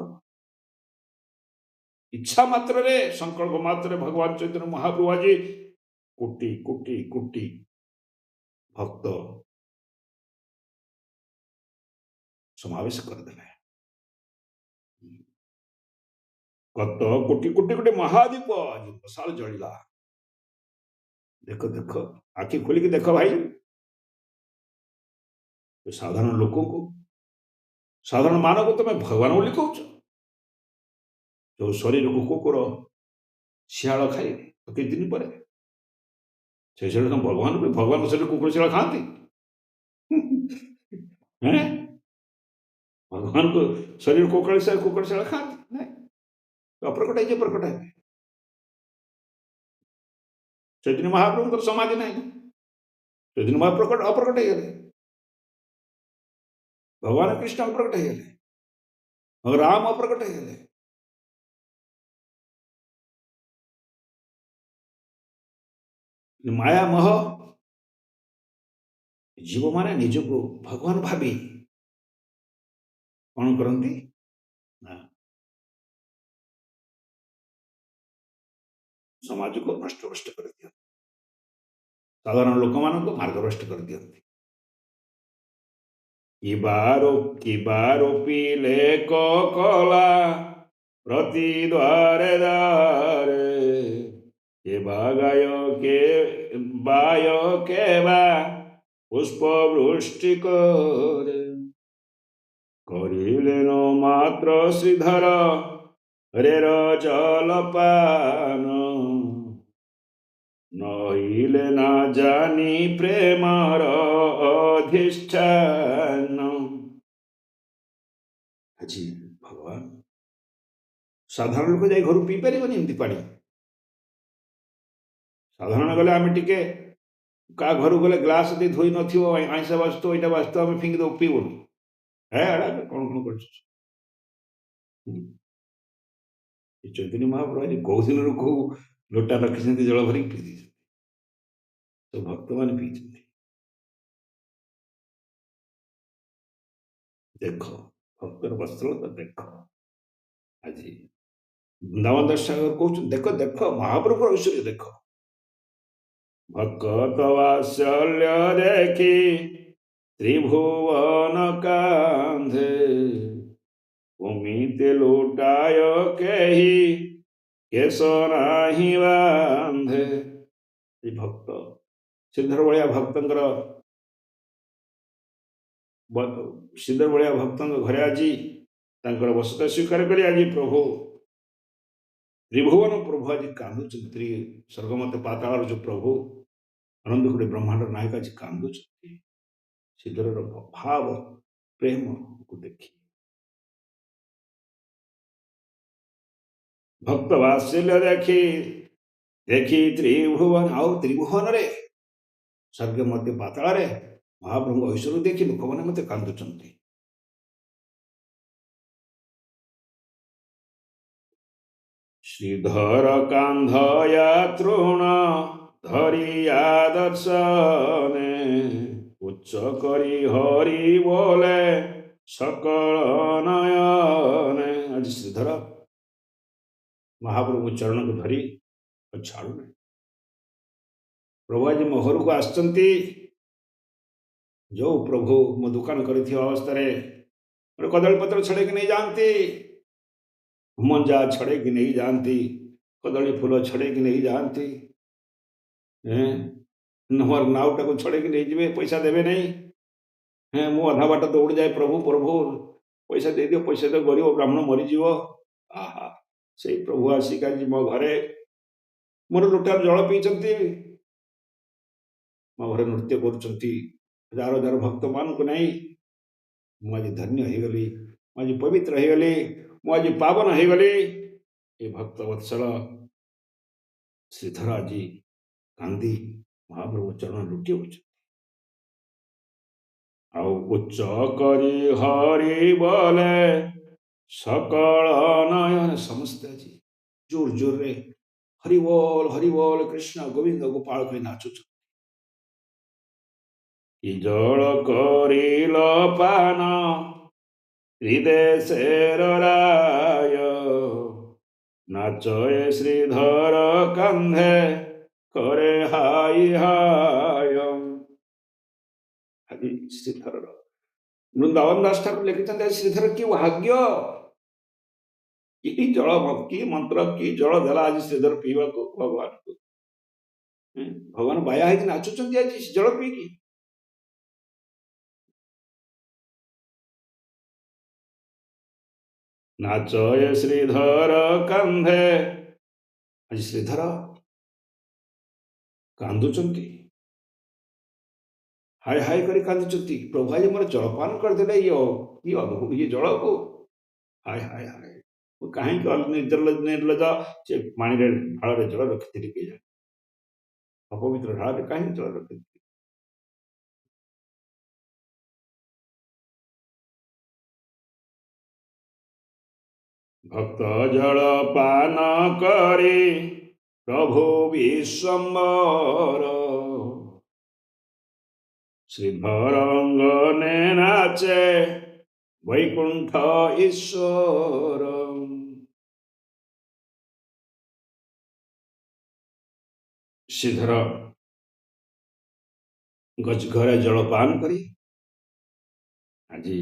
ଇଚ୍ଛା ମାତ୍ରରେ, ସଂକଳ୍ପ ମାତ୍ରରେ ଭଗବାନ ଚୈତନ୍ୟ ମହାପ୍ରଭୁ ଆଜି କୋଟି କୋଟି କୋଟି ଭକ୍ତ ସମାବେଶ କରିଦେଲେ। କତ କୋଟି କୋଟି କୋଟି ମହାଦୀପ ଆଜି ମଶାଳ ଜଳିଲା। ଦେଖ ଦେଖ, ଆଖି ଖୋଲିକି ଦେଖ ଭାଇ। ସାଧାରଣ ଲୋକଙ୍କୁ, ସାଧାରଣ ମାନକୁ ତମେ ଭଗବାନ ବୋଲି କହୁଛ? ଯୋଉ ଶରୀରକୁ କୁକୁର ଶିଆଳ ଖାଇବେ କିଛି ଦିନ ପରେ, ସେ ଶରୀର ତମ ଭଗବାନ ବୋଲି? ଭଗବାନ ଶରୀର କୁକୁର ଶିଆଳ ଖାଆନ୍ତି? ଭଗବାନଙ୍କୁ ଶରୀର କୁକୁର ଶିଆଳ ଖାଆନ୍ତି? ନାଇଁ, ଅପ୍ରକଟ ହେଇଛି, ପ୍ରକଟ ହେବେ। ଚୈତନ୍ୟ ମହାପ୍ରଭୁଙ୍କର ସମାଧି ନାହିଁ, ଚୈତନ୍ୟ ମହାପ୍ରକଟ ଅପ୍ରକଟ ହେଇଗଲେ। ଭଗବାନ କୃଷ୍ଣ ଅପ୍ରକଟ ହେଇଗଲେ, ରାମ ଅପ୍ରକଟ ହେଇଗଲେ। ମାୟା ମୋହ, ଜୀବମାନେ ନିଜକୁ ଭଗବାନ ଭାବି କଣ କରନ୍ତି ନା ସମାଜକୁ ନଷ୍ଟଭ୍ରଷ୍ଟ କରିଦିଅନ୍ତି, ସାଧାରଣ ଲୋକମାନଙ୍କୁ ମାର୍ଗଭ୍ରଷ୍ଟ କରିଦିଅନ୍ତି। କିବା ରୋପିଲେ କଲା ପ୍ରତି ଦ୍ୱାରେ ଦ୍ୱାରେ, କେବା ଗାୟ କେବା ପୁଷ୍ପ ବୃଷ୍ଟି করে, করিলেন মাত্র শ্রীধর রের জলপান, নহিলে না জানি প্রেমর ଅଧିଷ୍ଠାନ। ଆଜି ଭଗବାନ, ସାଧାରଣ ଲୋକ ଯାଇ ଘରୁ ପିଇ ପାରିବନି ଏମିତି ପାଣି? ସାଧାରଣ ଗଲେ ଆମେ ଟିକେ କାହା ଘରୁ ଗଲେ ଗ୍ଲାସ ଦେଇ ଧୋଇ ନଥିବ, ଆଇଁଷ ବାସୁଥିବ, ଏଇଟା ବାସୁଥିବ, ଆମେ ଫିଙ୍ଗି ଦେବୁ, ପିଇବୁନି। କଣ କଣ କରୁଛୁ? ଚୈତନ୍ୟ ମହାପ୍ରଭୁ ଆଜି କୋଉ ଦିନରୁ କୋଉ ଲୋଟା ରଖିଛନ୍ତି, ଜଳ ଭରିକି ପିଇ ଦେଇଛନ୍ତି, ସବୁ ଭକ୍ତମାନେ ପିଇଛନ୍ତି। ଦେଖ ଭକ୍ତର ବତ୍ସଳତା ଦେଖ। ଆଜି ବୃନ୍ଦାବନ ଦାସ କହୁଛନ୍ତି ଦେଖ ଦେଖ ମହାପ୍ରଭୁର ଐଶ୍ୱର୍ଯ୍ୟ ଦେଖ। ଭକ୍ତ ବାତ୍ସଲ୍ୟ ଦେଖି ତ୍ରିଭୁବନ କାନ୍ଧେ, ଭୂମିତେ ଲୁଟାୟ କେହି କେଶ ନାହିଁ ବାନ୍ଧେ। ଏ ଭକ୍ତ ଶ୍ରୀଧର ଭଳିଆ ଭକ୍ତଙ୍କର ଶ୍ରୀଧର ଭଳିଆ ଭକ୍ତଙ୍କ ଘରେ ଆଜି ତାଙ୍କର ବସତା ସ୍ୱୀକାର କରି ଆଜି ପ୍ରଭୁ ତ୍ରିଭୁବନ ପ୍ରଭୁ ଆଜି କାନ୍ଦୁଛନ୍ତି। ସ୍ୱର୍ଗମତ ପାତାଳର ଯୋଉ ପ୍ରଭୁ ଆନନ୍ଦପୁରୀ ବ୍ରହ୍ମାଣ୍ଡର ନାୟକ ଆଜି କାନ୍ଦୁଛନ୍ତି ଶ୍ରୀଧରର ଭାବ ପ୍ରେମକୁ ଦେଖି। ଭକ୍ତ ବାତ୍ସଲ୍ୟ ଦେଖି ଦେଖି ତ୍ରିଭୁବନ ଆଉ ତ୍ରିଭୁବନରେ ସ୍ୱର୍ଗ ମଧ୍ୟ ପାତାଳରେ ମହାପ୍ରଭୁଙ୍କ ଐଶ୍ୱର୍ଯ୍ୟ ଦେଖି ଲୋକମାନେ ମଧ୍ୟ କାନ୍ଦୁଛନ୍ତି। ଶ୍ରୀଧର କାନ୍ଧୟା ତୃଣ ଧରିୟା ଦର୍ଶନେ ଉଚ୍ଚ କରି ହରି ବୋଲେ ସକଳ ନୟନେ। ଆଜି ଶ୍ରୀଧର ମହାପ୍ରଭୁ ଚରଣକୁ ଧରି ଛାଡୁନାହିଁ। ପ୍ରଭୁ ଆଜି ମୋ ଘରକୁ ଆସିଛନ୍ତି। ଯୋଉ ପ୍ରଭୁ ମୋ ଦୋକାନ କରିଥିବା ଅବସ୍ଥାରେ ଗୋଟେ କଦଳୀପତ୍ର ଛଡେଇକି ନେଇ ଯାଆନ୍ତି, ମଞ୍ଜା ଛଡେଇକି ନେଇ ଯାଆନ୍ତି, କଦଳୀ ଫୁଲ ଛଡେଇକି ନେଇ ଯାଆନ୍ତି, ମୋର ନାଉଟାକୁ ଛଡେଇକି ନେଇଯିବେ, ପଇସା ଦେବେ ନାହିଁ। ମୁଁ ଅଧା ବାଟ ଦୌଡ଼ି ଯାଏ, ପ୍ରଭୁ ପ୍ରଭୁ ପଇସା ଦେଇଦିଅ, ପଇସା ତ ଗରିବ ବ୍ରାହ୍ମଣ ମରିଯିବ। ଆହା, ସେଇ ପ୍ରଭୁ ଆସିକି ଆଜି ମୋ ଘରେ ମୋର ଲୁଟାର ଜଳ ପିଇଛନ୍ତି, ମୋ ଘରେ ନୃତ୍ୟ କରୁଛନ୍ତି ହଜାର ହଜାର ଭକ୍ତମାନଙ୍କୁ ନେଇ। ମୁଁ ଆଜି ଧନ୍ୟ ହେଇଗଲି, ମୁଁ ଆଜି ପବିତ୍ର ହେଇଗଲି, ମୁଁ ଆଜି ପାବନ ହେଇଗଲି। ଏ ଭକ୍ତ ବତ୍ସଳ ଶ୍ରୀଧର ଆଜି କାନ୍ଦି ମହାପ୍ରଭୁ ଚରଣ ଲୁଟି ହଉଛି। ଆଉ ଉଚ୍ଚ କରି ହରି ବୋଲେ ସକଳ ନୟନ। ସମସ୍ତେ ଆଜି ଜୋର ଜୋରରେ ହରିବୋଲ କୃଷ୍ଣ ଗୋବିନ୍ଦ ଗୋପାଳ କହି ନାଚୁଛନ୍ତି। କି ଜଳ କରିଲ ପାନ ତ୍ରିଦେଶେର ରାୟ, ନାଚ ଏ ଶ୍ରୀଧର କାନ୍ଧେ করে হাই হায়। ଆଜି ଶ୍ରୀଧରର ବୃନ୍ଦାବନ ଦାସ ଠାକୁର ଲେଖିଛନ୍ତି ଶ୍ରୀଧର କି ଭାଗ୍ୟ, କି ଜଳ, କି ମନ୍ତ୍ର, କି ଜଳ ଦେଲା ଆଜି ଶ୍ରୀଧର ପିଇବାକୁ ଭଗବାନଙ୍କୁ। ଭଗବାନ ବାୟା ହେଇକି ନାଚୁଛନ୍ତି ଆଜି ଜଳ ପିଇକି। ନାଚ ଏ ଶ୍ରୀଧର କାନ୍ଧେ। ଆଜି ଶ୍ରୀଧର କାନ୍ଦୁଛନ୍ତି, ହାୟ ହାୟ କରି କାନ୍ଦୁଛନ୍ତି। ପ୍ରଭୁ ଆଜି ମୋର ଜଳପାନ କରିଦେଲେ ଇଏ ଜଳକୁ। ହାୟ ହାୟ ହାୟ, ମୁଁ କାହିଁକି ନିର୍ଲଜ ସେ ପାଣିରେ ଢାଳରେ ଜଳ ରଖିଥିଲି କେଜାଣି, ଅପବିତ୍ର ଢାଳରେ କାହିଁକି ଜଳ ରଖିଥିଲି। ଭକ୍ତ ଜଳ ପାନ କରି ପ୍ରଭୁ ବିଶ୍ୱମ୍ବର, ଶ୍ରୀଧର ଅଙ୍ଗନେ ନାଚେ ବୈକୁଣ୍ଠ ଈଶ୍ୱର। ଶ୍ରୀଧର ଘରେ ଜଳପାନ କରି ଆଜି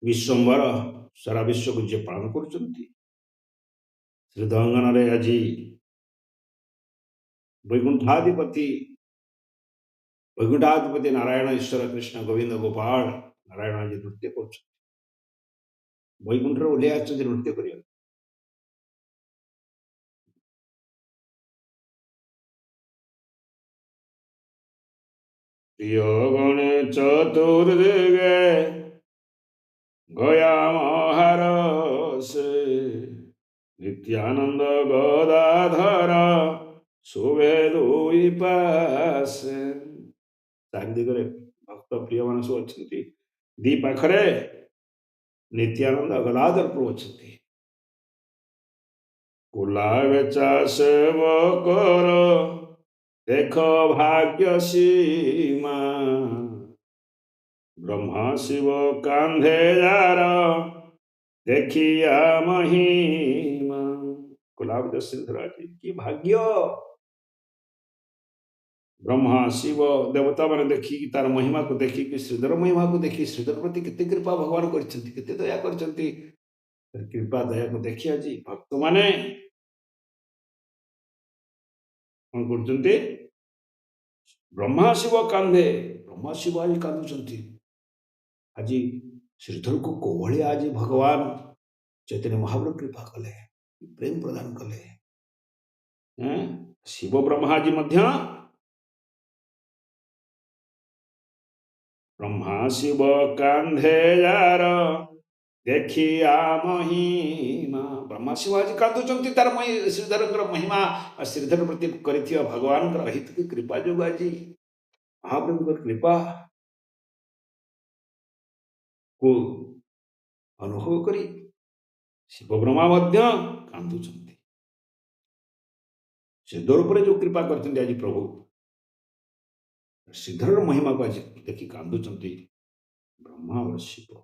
ବିଶ୍ୱମ୍ବର ସାରା ବିଶ୍ୱକୁ ଯିଏ ପାଳନ କରୁଛନ୍ତି। ଶ୍ରୀଧଙ୍ଗନରେ ଆଜି ବୈକୁଣ୍ଠାଧିପତି ନାରାୟଣ ଈଶ୍ୱର କୃଷ୍ଣ ଗୋବିନ୍ଦ ଗୋପାଳ ନାରାୟଣ ଆଜି ନୃତ୍ୟ କରୁଛନ୍ତି। ବୈକୁଣ୍ଠରେ ଓହ୍ଲେଇ ଆସିଛନ୍ତି ନୃତ୍ୟ କରିବାକୁ। প্রিয় গণে চতুর্দিগে গয়া মহারসে, নিত্যানন্দ গদাধর ଶୁଭେ ଦୁଇ ପାଶେ। ଚାରିଦିଗରେ ଭକ୍ତ ପ୍ରିୟ ମାନେ ସବୁ ଅଛନ୍ତି। ଦି ପାଖରେ ନିତ୍ୟାନନ୍ଦ ଗଦାଧର ପ୍ରଭୁ ଅଛନ୍ତି। କୁଲା ବେଚା ସେବକର ଦେଖ ଭାଗ୍ୟ ସୀମା, ବ୍ରହ୍ମା ଶିବ କାନ୍ଧେ ଯାର ଦେଖିଆ ମହିମା। କୁଲା ବେଚା ଶ୍ରୀଧର ଆଜି କି ଭାଗ୍ୟ, ब्रह्मा शिव देवता मैंने देखिकी तार महिमा को देखिकी श्रीधर महिमा को देखी श्रीधर प्रति केते कृपा भगवान करछंती केते दया करछंती कृपा दया को देखी आज भक्त माने कौन करछंती ब्रह्मा शिव कांधे ब्रह्मा शिव आज कांदुछंती आज श्रीधर को कोभଳି आज भगवान चैतन्य महाप्रभु कृपा कले प्रेम प्रदान कले शिव ब्रह्मा जी मध्य ब्रह्मा शिव कांधे यार देखिया महिमा ब्रह्मा शिव आज कांदुचंती तार श्रीधर महिमा श्रीधर प्रति करिथिया भगवान हित की कृपा जो आज महाप्रभु कृपा को अनुभव करी शिव ब्रह्मा मध्य कांदुचंती श्रीधर पर जो कृपा करते आज प्रभु श्रीधर महिमा को आज देखी कांदुचंती ब्रह्मा और शिव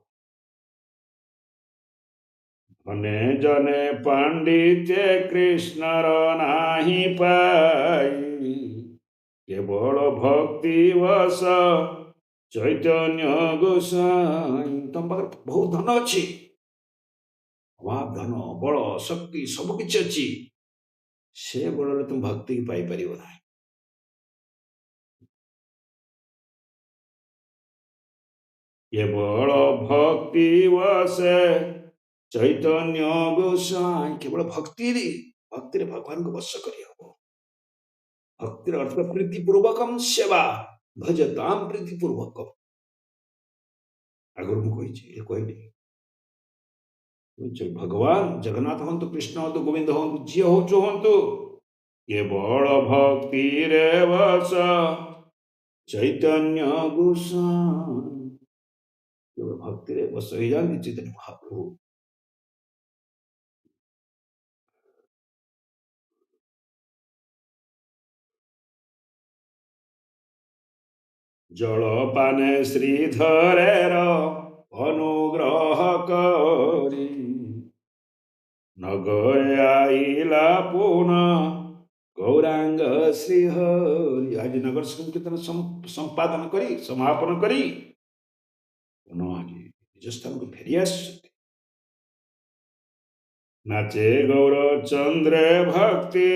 मने जने पांडित्य कृष्णर नाही पाई केवल भक्ति वश चैतन्य गोसाई तुम पाखे बहुत धन अच्छी अभाव धन बल शक्ति सब किछि अच्छी से बल तुम भक्ति की पाई परिबो ना केवल भक्ति वश चैतन्य गोसाई केवल भक्ति भक्ति भगवान को वश करी हबो भक्तिर अर्थ प्रीतिपूर्वकम सेवा भजताम प्रीतिपूर्वकम आगुरी मुझे कहली भगवान जगन्नाथ हूँ कृष्ण हूँ गोविंद हूँ जी हूँ जो हूँ केवल भक्ति रे वश चैतन्य गोसाई केवल भक्ति रे वश हो जाती चैतन्य महाप्रभु जल पाने श्रीधरेर अनुग्रह करी नगर आईला पुनः गौरांग श्रीहरि आज नगर संकीर्तन संपादन करी समापन करी पुनः आज निज स्थान को फेरी आसुछंती नाचे गौर चंद्र भक्ति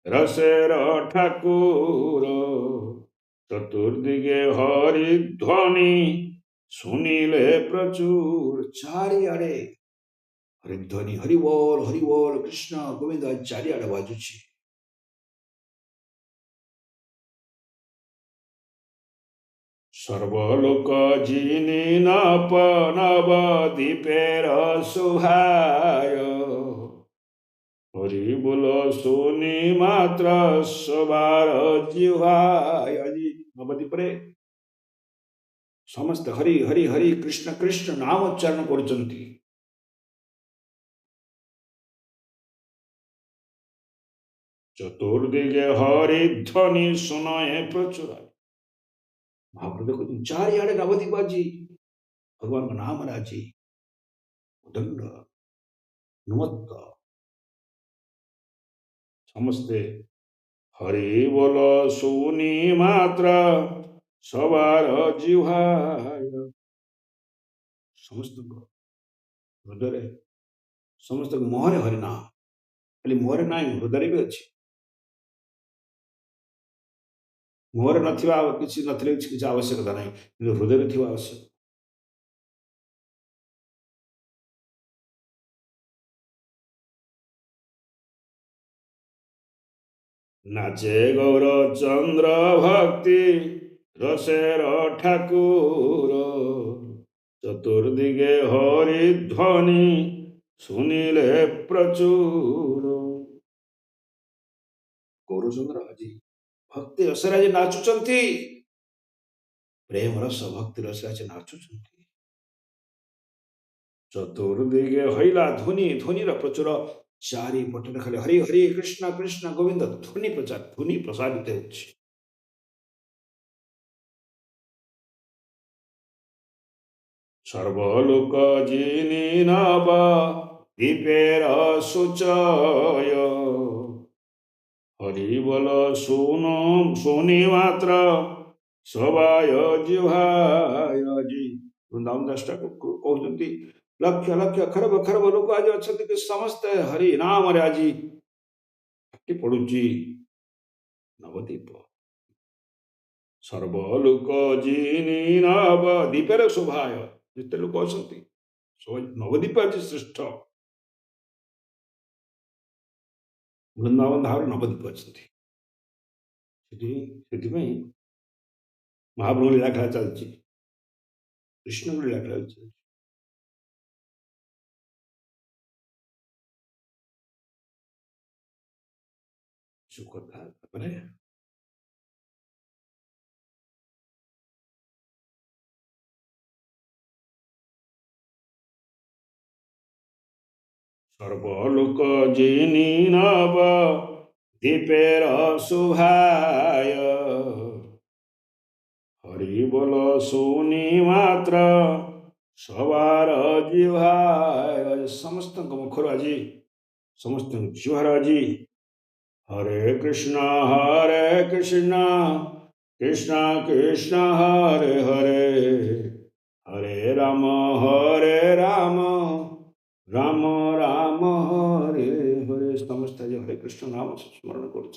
रसेर ठाकुर चतुर्दिगे हरिध्वनि सुनिले प्रचुर चारिआडे हरिध्वनि हरिबोल कृष्ण गोविंद चारिआडे बाजुछि सर्वलोक जिनी नव दीपेर सुहाय हरि बोल सुनी मात्र सबार जिह्वाय আজি नवदीपरे समस्त हरि हरि हरि कृष्ण कृष्ण नाम उच्चारण करुचंती चतुर्दिगे हरि ध्वनि सुनए प्रचुर महाप्रभु देखो चारिआडे नवदीप आज भगवान का नाम राजी उदंड नुमत्त समस्ते हरि बोल सुनी मात्र सबार जिह्वाय समस्त हृदय समस्त मुहरे हरिना खाली मुहरे ना हृदय भी अच्छी मुहरे नथिबा किसी नथिले किसी आवश्यकता नहीं कि हृदय थिबा आवश्यक नाचे गौर चंद्र भक्ति रसेर ठाकुर चतुर्दिगे हरिध्वनि सुनिले प्रचुर गौरचंद्र आज भक्ति रसरे आज नाचुचंती प्रेम रस भक्ति रस आज नाचुचंती चतुर्दिगे हईला ध्वनि ध्वनि प्रचुर चारि पटने खाली हरि हरि कृष्ण कृष्ण गोविंद ध्वनि प्रचार ध्वनि प्रसारित होछि सर्वलोक जिनी नव दीपेर सुचय हरि बोल सुनो सुनी मात्र सबाय जिहाय जी वृंदावन दास ठाकुर कहते लक्ष लक्ष खरब खरब लोक आज अच्छा कि समस्ते हरि नाम रे आज पड़ुची नवदीप सर्वलोक जिनी नवदीपर शोभाय जिते लोक अच्छा नवदीप आज श्रेष्ठ वृंदावन धार नवदीप अच्छा महाप्रभु लीला खेला चलती कृष्ण लीला खेला चलती सुखता सर्वलोक जिनी नव दीपेर शोभाय हरि बोल सुनी मात्र सवार जिहाय समस्त मुखर आज समस्त जिहार आज हरे कृष्ण कृष्ण कृष्ण हरे हरे हरे राम राम राम हरे हरे समस्त हरे कृष्ण नाम स्मरण कर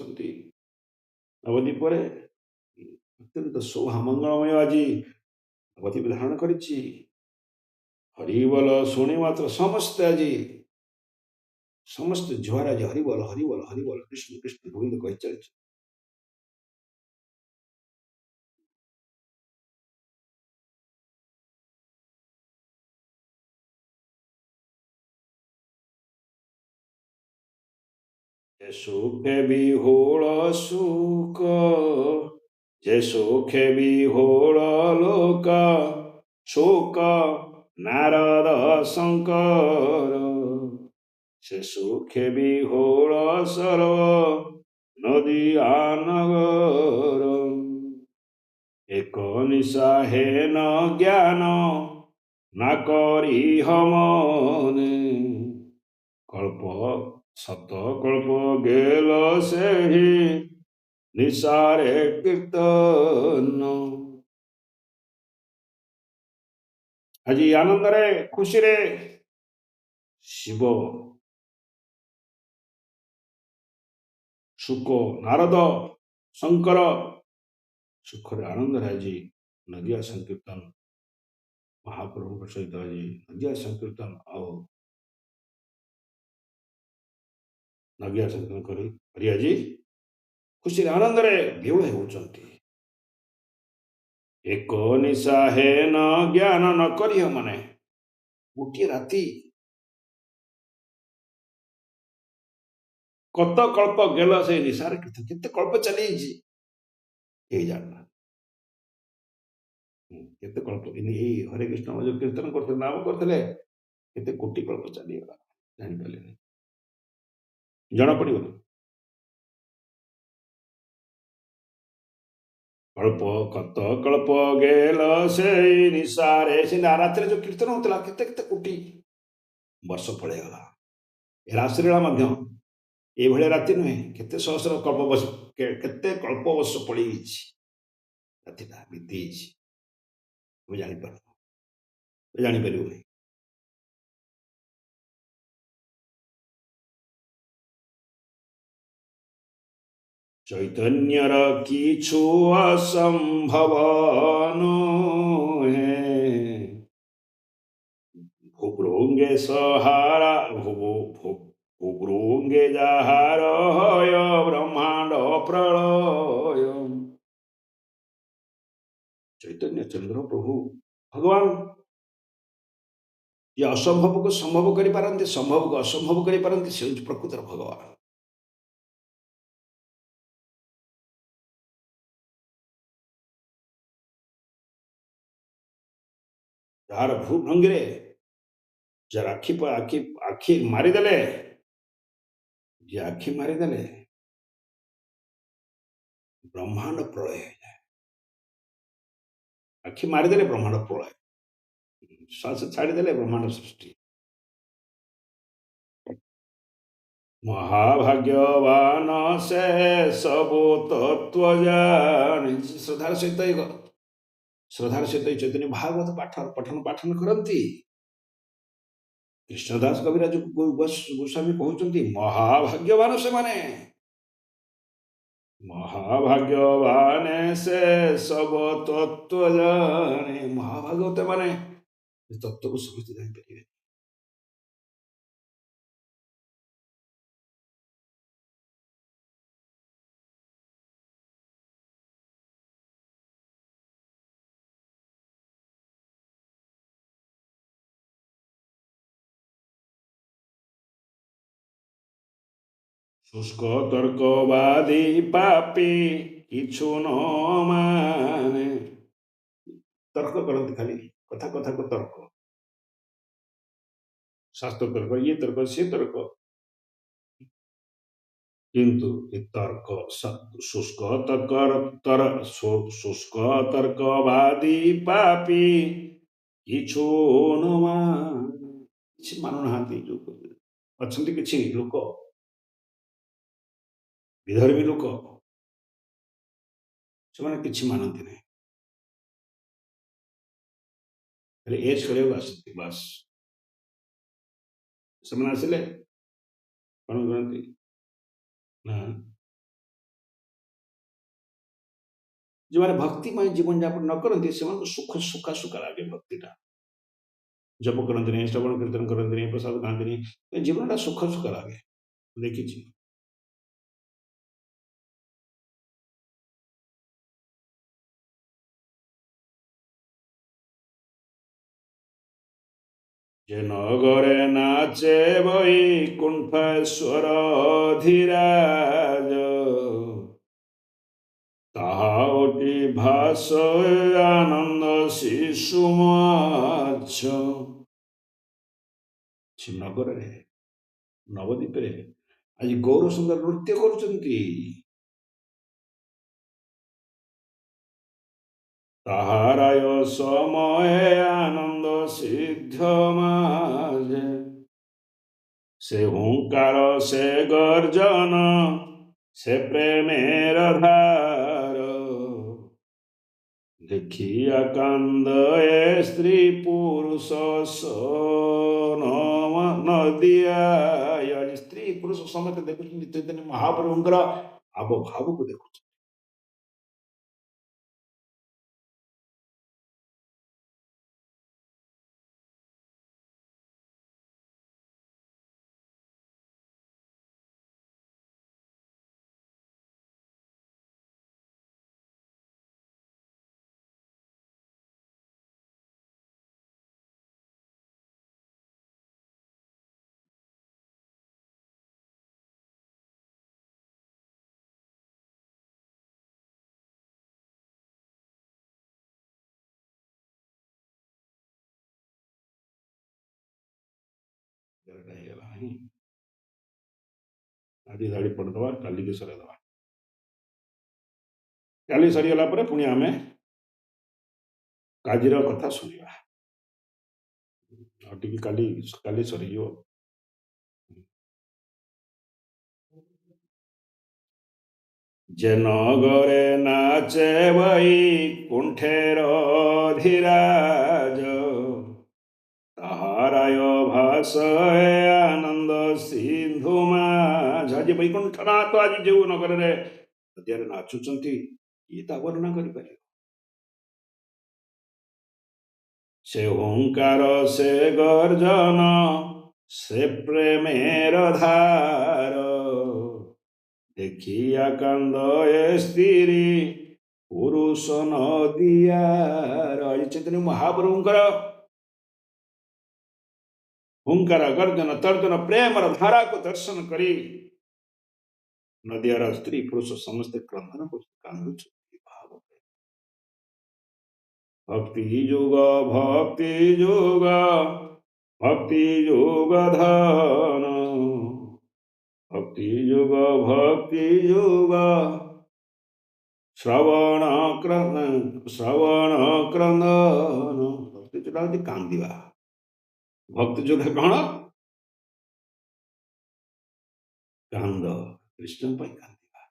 नवदीप अत्यंत शोभा मंगलमय आज नवदीप धारण कर हरिबोल शुणी मात्र समस्त आज समस्त जुहार आज हरिबोल हरिबोल हरिबोल कृष्ण कृष्ण गोविंद कही चल सुखे विहोल सुख जे सुखे विहोल लोक शोक नारद शंकर से सुखे विहोल सर्व नदी आनगर एक निशा हे न ज्ञान ना करी हमने कल्प सत कल्प गेल से ही निशारे कीर्तन आज आनंद रे खुशी रे शिव सुख नारद शंकर सुख रे आनंद रे आज नदिया संकीर्तन महाप्रभु सहित आज नदिया संकीर्तन आओ नदिया संकीर्तन करी आज खुशी आनंद रे बेउल होउचंती एक निशा हे न ज्ञान न करियो माने गोटे राति कत कल्प गेल से निशार केते कल्प चली जानना केते कल्प हरे कृष्ण जो कीर्तन करते नाम करते केते कोटि कल्प चलीगला जानी जना पड़ो कल्प कत कल्प गेल से निशारे रात जो कीर्तन होता केते केते कोटि वर्ष पड़ेगला रासलीला ये राति नुहे केते सहस्र कल्प वर्ष केते कल्प वर्ष पड़ी रातिटा बीती जापर चैतन्यर किछु असंभव नुहे भूभृंगे सहारा भूभृंगे जाहार ब्रह्मांड प्रलय चैतन्य चंद्र प्रभु भगवान ये असंभव को संभव करि पारंती संभव को असंभव करि पारंती से प्रकृतर भगवान जार भूभृंगे जार आखि मारिदेले जे आखि मारिदेले ब्रह्मांड प्रलय आखि मारिदेले ब्रह्मांड प्रलय श्वास छाड़देले ब्रह्मांड सृष्टि ମହାଭାଗ୍ୟବାନ ସେ ସବୁ ତତ୍ଵ ଜାଣି। ଶ୍ରଦ୍ଧାର ସହିତ ଏଇ ଚୈତନ୍ୟ ଭାଗବତ ପଠନ କରନ୍ତି। କୃଷ୍ଣଦାସ କବିରାଜ ଗୋସ୍ୱାମୀ କହୁଛନ୍ତି ମହାଭାଗ୍ୟବାନ ସେମାନେ, ମହାଭାଗ୍ୟବାନ ସେ ସବୁ ତତ୍ଵ ଜାଣି। ମହାଭାଗବତ ମାନେ ତତ୍ଵକୁ ସମସ୍ତେ ଜାଣିପାରିବେ। ଶୁଷ୍କ ତର୍କବାଦୀ ପାପୀ কিছু ନ ମାନେ। ତର୍କ କରନ୍ତି, ଖାଲି କଥାକୁ ତର୍କ, ଶାସ୍ତ୍ର ତର୍କ, ଇଏ ତର୍କ ସିଏ ତର୍କ। କିନ୍ତୁ ଏ ତର୍କ ଶୁଷ୍କ ତର୍କବାଦୀ ପାପୀ কিছু ନ ମାନେ, କିଛି ମାନୁନାହାନ୍ତି। ଯୋଉ ଅଛନ୍ତି କିଛି ଲୋକ, ବିଧର୍ମୀ ଲୋକ, ସେମାନେ କିଛି ମାନନ୍ତି ନାହିଁ, ହେଲେ ଏଜ୍ କରିବାକୁ ଆସନ୍ତି। ବାସ୍ ସେମାନେ ଆସିଲେ କଣ କରନ୍ତି ନା, ଯେଉଁମାନେ ଭକ୍ତିମୟ ଜୀବନଯାପନ ନ କରନ୍ତି ସେମାନଙ୍କୁ ସୁଖା ଲାଗେ ଭକ୍ତିଟା। ଜପ କରନ୍ତିନି, ଶ୍ରବଣ କୀର୍ତ୍ତନ କରନ୍ତିନି, ପ୍ରସାଦ ଖାଆନ୍ତିନି, ଜୀବନଟା ସୁଖ ଲାଗେ। ଦେଖିଛି। ଯେ ନଗରେ ନାଚେ ବୈକୁଣ୍ଠେଶ୍ୱର ଧୀରାଜ, ତାହା ଅଟି ଭାସ ଆନନ୍ଦ ଶିଶୁ ମାଛ। ଶ୍ରୀନଗରରେ, ନବଦ୍ୱୀପରେ ଆଜି ଗୌର ସୁନ୍ଦର ନୃତ୍ୟ କରୁଛନ୍ତି। ତାହାରାୟ ସମୟ ଆନନ୍ଦ ସିଦ୍ଧ ମାଝେ, ସେ ହୁଙ୍କାର ସେ ଗର୍ଜନ ସେ ପ୍ରେମେର ଧାର। ଦେଖିଆ କାନ୍ଦ ଏ ସ୍ତ୍ରୀ ପୁରୁଷ ନଦିଆ। ଆଜି ସ୍ତ୍ରୀ ପୁରୁଷ ସମସ୍ତେ ଦେଖୁଛନ୍ତି ଚୈତନ୍ୟ ମହାପ୍ରଭୁଙ୍କର ଆବଭାବକୁ ଦେଖୁଛନ୍ତି। ହେଇଗଲା, ଆଜି ଧାଡ଼ି ପଡ଼ିଦେବା, କାଲିକି ସରେଇଦେବା। କାଲି ସରିଗଲା ପରେ ପୁଣି ଆମେ କାଜିର କଥା ଶୁଣିବା। ଆଉ ଟିକେ କାଲି ସରିଯିବ। ଯେ ନଗରେ ନାଚେ ବୈକୁଣ୍ଠେର ଧୀରାଜ, ତାହାରାୟ ଭାସ ଆନନ୍ଦ ସିନ୍ଧୁ ମାଝ। ଆଜି ବୈକୁଣ୍ଠନାଥ ଆଜି ଯୋଉ ନଗରରେ ନଦିଆରେ ନାଚୁଛନ୍ତି, ଇଏ ତା ବର୍ଣ୍ଣନା କରିପାରିବ। ସେ ହୁଙ୍କାର ସେ ଗର୍ଜନ ସେ ପ୍ରେମେର ଧାର, ଦେଖିଆ କାନ୍ଦ ଏ ସ୍ତ୍ରୀ ପୁରୁଷ ନଦିଆର। ଆଜି ଚୈତନ୍ୟ ମହାପ୍ରଭୁଙ୍କର ହୁଙ୍କାର ଗର୍ଜନ ତର୍ଜନ ପ୍ରେମର ଧାରାକୁ ଦର୍ଶନ କରି ନଦିଆର ସ୍ତ୍ରୀ ପୁରୁଷ ସମସ୍ତେ କ୍ରନ୍ଦନ କରୁଛନ୍ତି, କାନ୍ଦୁଛନ୍ତି। ଭାବ ଭକ୍ତି ଯୁଗ ଭକ୍ତି ଯୁଗ ଧନ, ଭକ୍ତି ଯୁଗ ଶ୍ରବଣ କ୍ରନ୍ଦନ। ଭକ୍ତି ଯୋଉଟା ହଉଛି କାନ୍ଦିବା। ଭକ୍ତି ଯୋଉଟା କଣ? କାନ୍ଦ କୃଷ୍ଣ ପାଇଁ କାନ୍ଦିବା।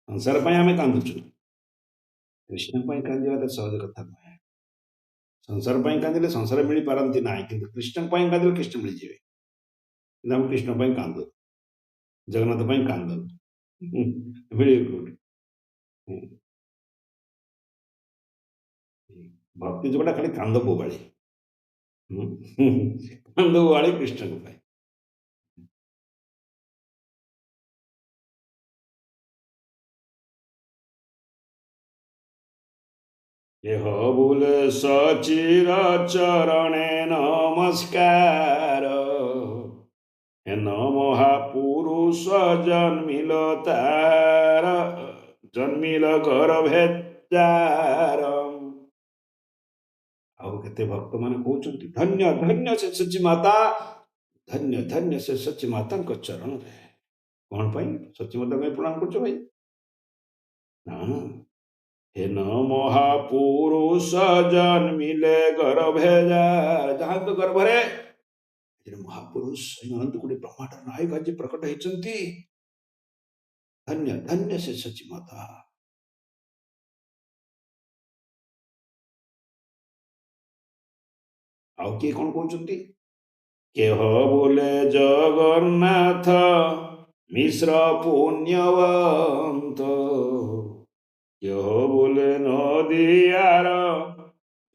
ସଂସାର ପାଇଁ ଆମେ କାନ୍ଦୁଛୁ, କୃଷ୍ଣ ପାଇଁ କାନ୍ଦିବା ତ ସହଜ କଥା ନୁହେଁ। ସଂସାର ପାଇଁ କାନ୍ଦିଲେ ସଂସାର ମିଳିପାରନ୍ତି ନାହିଁ, କିନ୍ତୁ କୃଷ୍ଣ ପାଇଁ କାନ୍ଦିଲେ କୃଷ୍ଣ ମିଳିଯିବେ। କିନ୍ତୁ ଆମେ କୃଷ୍ଣ ପାଇଁ କାନ୍ଦୁ, ଜଗନ୍ନାଥ ପାଇଁ କାନ୍ଦୁ, ମିଳିବ କୋଉଠି? ଭକ୍ତି ଯୋଉଟା ଖାଲି କାନ୍ଦ ବୋବାଳି, କାନ୍ଦ ବୋବାଳି କୃଷ୍ଣଙ୍କ ପାଇଁ। यह बोल सचिर चरणे नमस्कार, हेन महापुरुष जन्मिल तार, जन्मिल गर्भे जार। ଆଉ କେତେ ଭକ୍ତ ମାନେ କହୁଛନ୍ତି ଧନ୍ୟ ଧନ୍ୟ ସେ ସଚି ମାତା, ଧନ୍ୟ ଧନ୍ୟ ସେ ସଚି ମାତାଙ୍କ ଚରଣରେ। କଣ ପାଇଁ ସଚି ମାତା ପାଇଁ ପ୍ରଣାମ କରୁଛ ଭାଇ? ନା, ହେନ ମହାପୁରୁଷ ଜନ୍ମିଲେ ଗର୍ଭେ ଜାର, ଯାହାଙ୍କ ଗର୍ଭରେ ମହାପୁରୁଷ ଅନନ୍ତ କୋଟି ବ୍ରହ୍ମାଣ୍ଡ ନାୟକ ଆଜି ପ୍ରକଟ ହେଇଛନ୍ତି। ଧନ୍ୟ ଧନ୍ୟ ସେ ସଚି ମାତା। ଆଉ କିଏ କଣ କହୁଛନ୍ତି? କେହ ବୋଲେ ଜଗନ୍ନାଥ ମିଶ୍ର ପୁଣ୍ୟବନ୍ତ, କେହ ବୋଲେ ନଦିଆର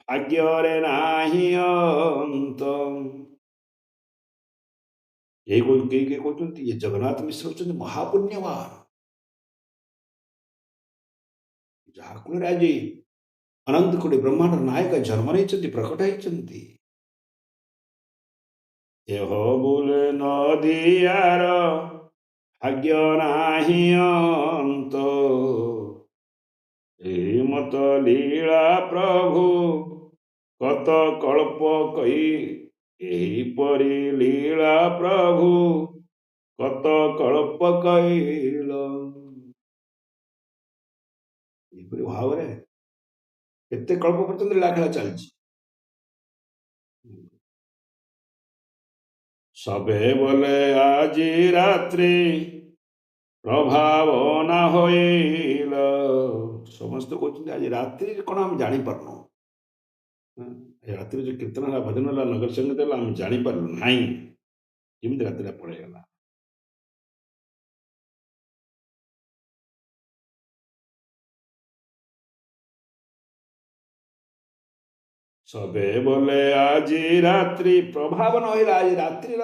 ଭାଗ୍ୟରେ ନାହିଁ ଅନ୍ତ। କିଏ କହୁଛନ୍ତି ଏ ଜଗନ୍ନାଥ ମିଶ୍ର ହଉଛନ୍ତି ମହାପୁଣ୍ୟବାନ, ଯାହା କୁଳରେ ଆଜି ଅନନ୍ତ କୋଟି ବ୍ରହ୍ମାଣ୍ଡ ନାୟକ ଜନ୍ମ ନେଇଛନ୍ତି, ପ୍ରକଟ ହେଇଛନ୍ତି। କେହ ବୋଲେ ନଦିଆର ଭାଗ୍ୟ ନାହିଁ ଅନ୍ତ, ଏହି ମତ ଲୀଳା ପ୍ରଭୁ କତ କଳ୍ପ କହି, ଏହିପରି ଲୀଳା ପ୍ରଭୁ କତ କଳ୍ପ କହିଲ। ଏହିପରି ଭାବରେ କେତେ କଳ୍ପ ପର୍ଯ୍ୟନ୍ତ ଲୀଳା ଖେଳା ଚାଲିଛି। ସବେ ବୋଲେ ଆଜି ରାତ୍ରି ପ୍ରଭାବନା ହୋଇଲ, ସମସ୍ତେ କହୁଛନ୍ତି ଆଜି ରାତ୍ରି କଣ ଆମେ ଜାଣିପାରୁନୁ। ରାତିରେ ଯୋଉ କୀର୍ତ୍ତନ ହେଲା, ଭଜନ ହେଲା, ନଗର ସଙ୍ଗୀତ ହେଲା, ଆମେ ଜାଣିପାରିଲୁ ନାହିଁ କେମିତି ରାତିଟା ପଳେଇଗଲା। ସବେ ବୋଲେ ଆଜି ରାତ୍ରି ପ୍ରଭାବ ନ ହେଲା, ଆଜି ରାତ୍ରିର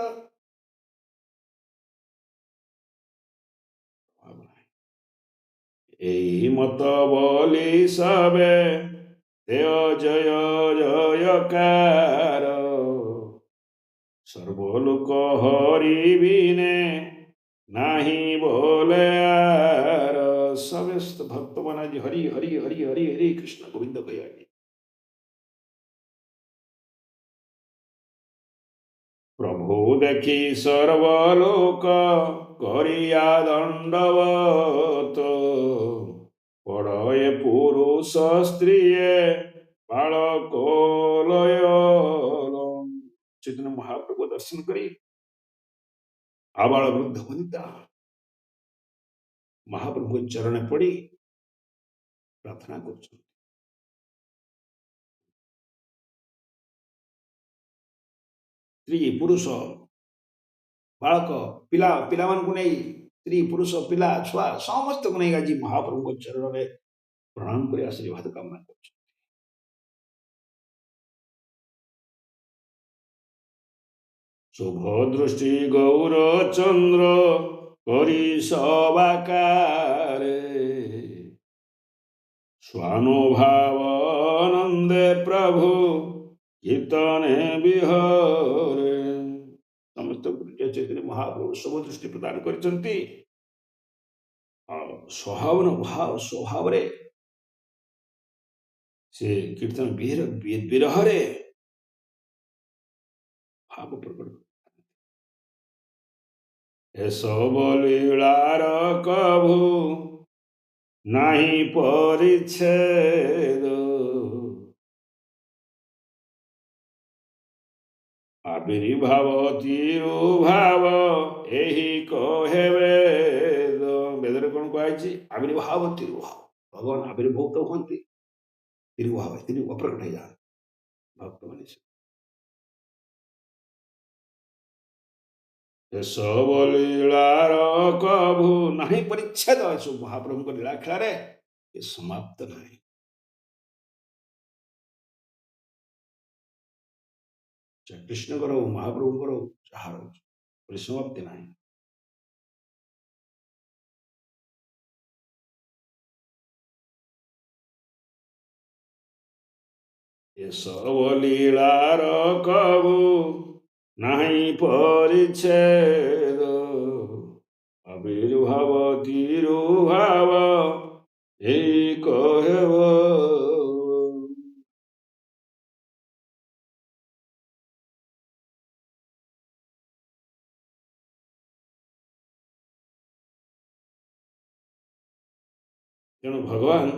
ଏହି ମତ ବୋଲି ସବେ ଦେୟ ଜୟ ଜୟକାର, ସର୍ବଲୋକ ହରି ବିନେ ନାହିଁ ବୋଲେ ଆର। ସମସ୍ତ ଭକ୍ତ ମାନେ ଆଜି ହରି ହରି ହରି ହରି ହରି କୃଷ୍ଣ ଗୋବିନ୍ଦ କହିବା। ପ୍ରଭୁ ଦେଖି ସର୍ବଲୋକ କରିଆ ଦଣ୍ଡବତ, ପଡ଼ଏ ପୁରୁଷ ସ୍ତ୍ରୀଏ ବାଳକ ଲୟ। ଚୈତନ୍ୟ ମହାପ୍ରଭୁ ଦର୍ଶନ କରି ଆବାଳ ବୃଦ୍ଧ ବନିତା ମହାପ୍ରଭୁଙ୍କ ଚରଣେ ପଡ଼ି ପ୍ରାର୍ଥନା କରୁଛନ୍ତି। ସ୍ତ୍ରୀ ପୁରୁଷ ବାଳକ ପିଲାମାନଙ୍କୁ ନେଇ, ସ୍ତ୍ରୀ ପୁରୁଷ ପିଲା ଛୁଆ ସମସ୍ତଙ୍କୁ ନେଇ ଆଜି ମହାପ୍ରଭୁଙ୍କ ଚରଣରେ ପ୍ରଣାମ କରି ଆଶୀର୍ବାଦ କାମନା କରୁଛନ୍ତି। ଶୁଭ ଦୃଷ୍ଟି ଗୌର ଚନ୍ଦ୍ର କରି ସବାକାରେ, ସ୍ୱାନୁଭାବାନନ୍ଦେ ପ୍ରଭୁ କୀର୍ତ୍ତନେ ବିହରେ। ସମସ୍ତଙ୍କୁ ଚୈତନ୍ୟ ମହାପ୍ରଭୁ ଶୁଭ ଦୃଷ୍ଟି ପ୍ରଦାନ କରିଛନ୍ତି। ସ୍ୱଭାବରେ ସେ କୀର୍ତ୍ତନ ବିରହରେ ଭାବ ପ୍ରକଟ। ଏସବ ଲୀଳାର କଭୁ ନାହିଁ ପରିଚ୍ଛେଦ, ଆବିର୍ଭାବ ତିରୁଭାବ ଏହି କହେ ବେଦ। ବେଦରେ କଣ କୁହାଯାଇଛି? ଆବିର୍ଭାବ ତିରୁଭାବ, ଭଗବାନ ଆବିର୍ଭୂତ ହୁଅନ୍ତି, ତିରୁଭାବ ଅପ୍ରକଟ ହେଇଯାଆନ୍ତି ଭକ୍ତମାନେ। ଏସବୁ ଲୀଳାର କଭୁ ନାହିଁ ପରିଚ୍ଛେଦ। ଏସବୁ ମହାପ୍ରଭୁଙ୍କ ଲୀଳା ଖେଳାରେ ଏ ସମାପ୍ତ ନାହିଁ। କୃଷ୍ଣଙ୍କର ମହାପ୍ରଭୁଙ୍କର ଯାହାର ପରିସମାପ୍ତି ନାହିଁ। ଏସବୁ ଲୀଳାର କବୁ ନାହିଁ ପରିଚ୍ଛେଦ, ଆବିର୍ଭାବ ତିରୁଭାବ ଏହି କହେବ। ତେଣୁ ଭଗବାନ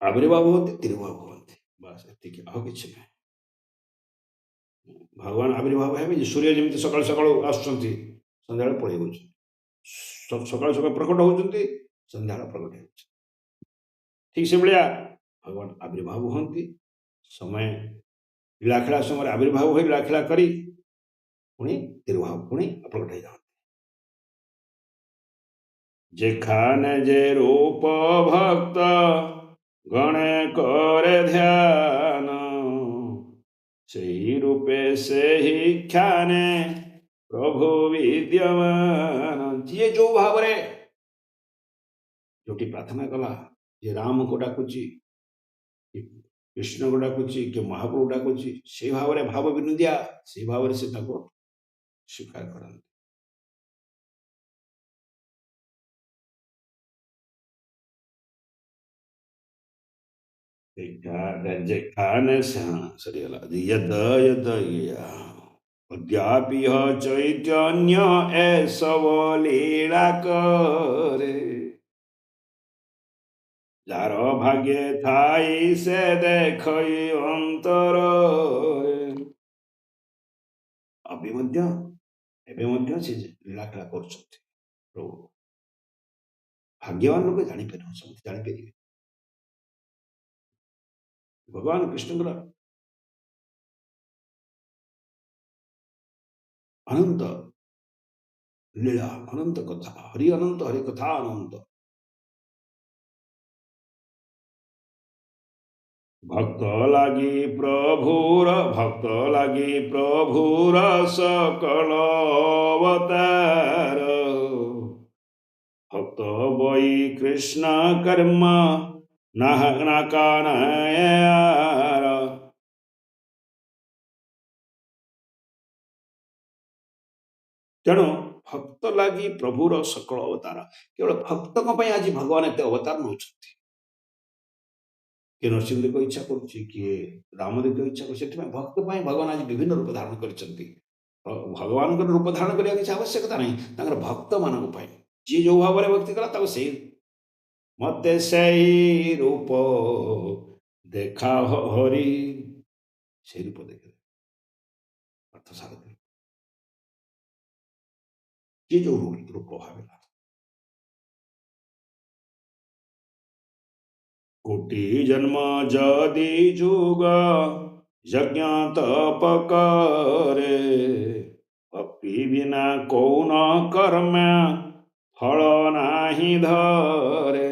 ଆବିର୍ଭାବ ହୁଅନ୍ତି, ତିରୁଭାବ ହୁଅନ୍ତି, ବାସ୍ ଏତିକି, ଆଉ କିଛି ନାହିଁ। ଭଗବାନ ଆବିର୍ଭାବ ହେବେ ଯେ ସୂର୍ଯ୍ୟ ଯେମିତି ସକାଳୁ ସକାଳୁ ଆସୁଛନ୍ତି, ସନ୍ଧ୍ୟାବେଳେ ପଳେଇ ଯାଉଛନ୍ତି, ସକାଳୁ ସକାଳୁ ପ୍ରକଟ ହଉଛନ୍ତି, ସନ୍ଧ୍ୟାବେଳେ ପ୍ରକଟ ହେଉଛି। ଠିକ୍ ସେଭଳିଆ ଭଗବାନ ଆବିର୍ଭାବ ହୁଅନ୍ତି, ସମୟ ଲୀଳାଖେଳା ସମୟରେ ଆବିର୍ଭାବ ହୋଇ ଲୀଳାଖେଳା କରି ପୁଣି ତିରୁଭାବ, ପୁଣି ପ୍ରକଟ ହେଇଯାଆନ୍ତି। যেখানে যে রূপ ভক্ত গণে করে ধ্যান, সেই রূপে ସେହି କ୍ଷାନେ ପ୍ରଭୁ ବିଦ୍ୟମାନ। ଯିଏ ଯୋଉ ଭାବରେ ଯୋଉଠି ପ୍ରାର୍ଥନା କଲା, ଯେ ରାମକୁ ଡାକୁଛି, କୃଷ୍ଣକୁ ଡାକୁଛି, କି ମହାପ୍ରଭୁ ଡାକୁଛି, ସେଇ ଭାବରେ ଭାବ ବିନୋଦିଆ, ସେଇ ଭାବରେ ସେ ତାକୁ ସ୍ୱୀକାର କରନ୍ତି। ଯେখানে ସରିଗଲା ୟଦ ୟଦ ଅଦ୍ୟାପି ଚୈତନ୍ୟ ଏସବୁ ଲୀଳା କରେ, ଯାର ଭାଗ୍ୟ ଥାଇ ସେ ଦେଖଇ ଅନ୍ତରରେ। ଅବି ମଧ୍ୟ ଏବେ ମଧ୍ୟ ସେ ଲୀଳାଖେଳା କରୁଛନ୍ତି। ପ୍ରଭୁ ଭାଗ୍ୟବାନ ଲୋକ ଜାଣିପାରିବ, ସମସ୍ତେ ଜାଣିପାରିବେ ଭଗବାନ କୃଷ୍ଣଙ୍କର ଅନନ୍ତ ଲୀଳା, ଅନନ୍ତ କଥା, ହରି ଅନନ୍ତ, ହରି କଥା ଅନନ୍ତ। ଭକ୍ତ ଲାଗି ପ୍ରଭୁର ସକଳ ଅବତାର, ଭକ୍ତ ବଇ କୃଷ୍ଣ କର୍ମ ନାକାନୟାର। ତେଣୁ ଭକ୍ତ ଲାଗି ପ୍ରଭୁର ସକଳ ଅବତାର, କେବଳ ଭକ୍ତଙ୍କ ପାଇଁ ଆଜି ଭଗବାନ ଏତେ ଅବତାର ନେଉଛନ୍ତି। କିଏ ନରସିଂହଦେବଙ୍କ ଇଚ୍ଛା କରୁଛି, କିଏ ରାମଦେବଙ୍କ ଇଚ୍ଛା କରୁଛି, ସେଥିପାଇଁ ଭକ୍ତ ପାଇଁ ଭଗବାନ ଆଜି ବିଭିନ୍ନ ରୂପ ଧାରଣ କରିଛନ୍ତି। ଭଗବାନଙ୍କର ରୂପ ଧାରଣ କରିବା କିଛି ଆବଶ୍ୟକତା ନାହିଁ, ତାଙ୍କର ଭକ୍ତମାନଙ୍କ ପାଇଁ ଯିଏ ଯୋଉ ଭାବରେ ଭକ୍ତି କଲା ତାକୁ ସେଇ ମତେ ସେଇ ରୂପ ଦେଖା ହରି, ସେଇ ରୂପ ଦେଖେ ଅର୍ଥ ସାର ଯିଏ ଯୋଉ ରୂପ ଭାବିଲା। କୋଟି ଜନ୍ମ ଯଦି ଯୁଗ ଯଜ୍ଞ ତପ କରେ, ଭକ୍ତି ବିନା କୌନ କର୍ମ ଫଳ ନାହିଁ ଧରେ।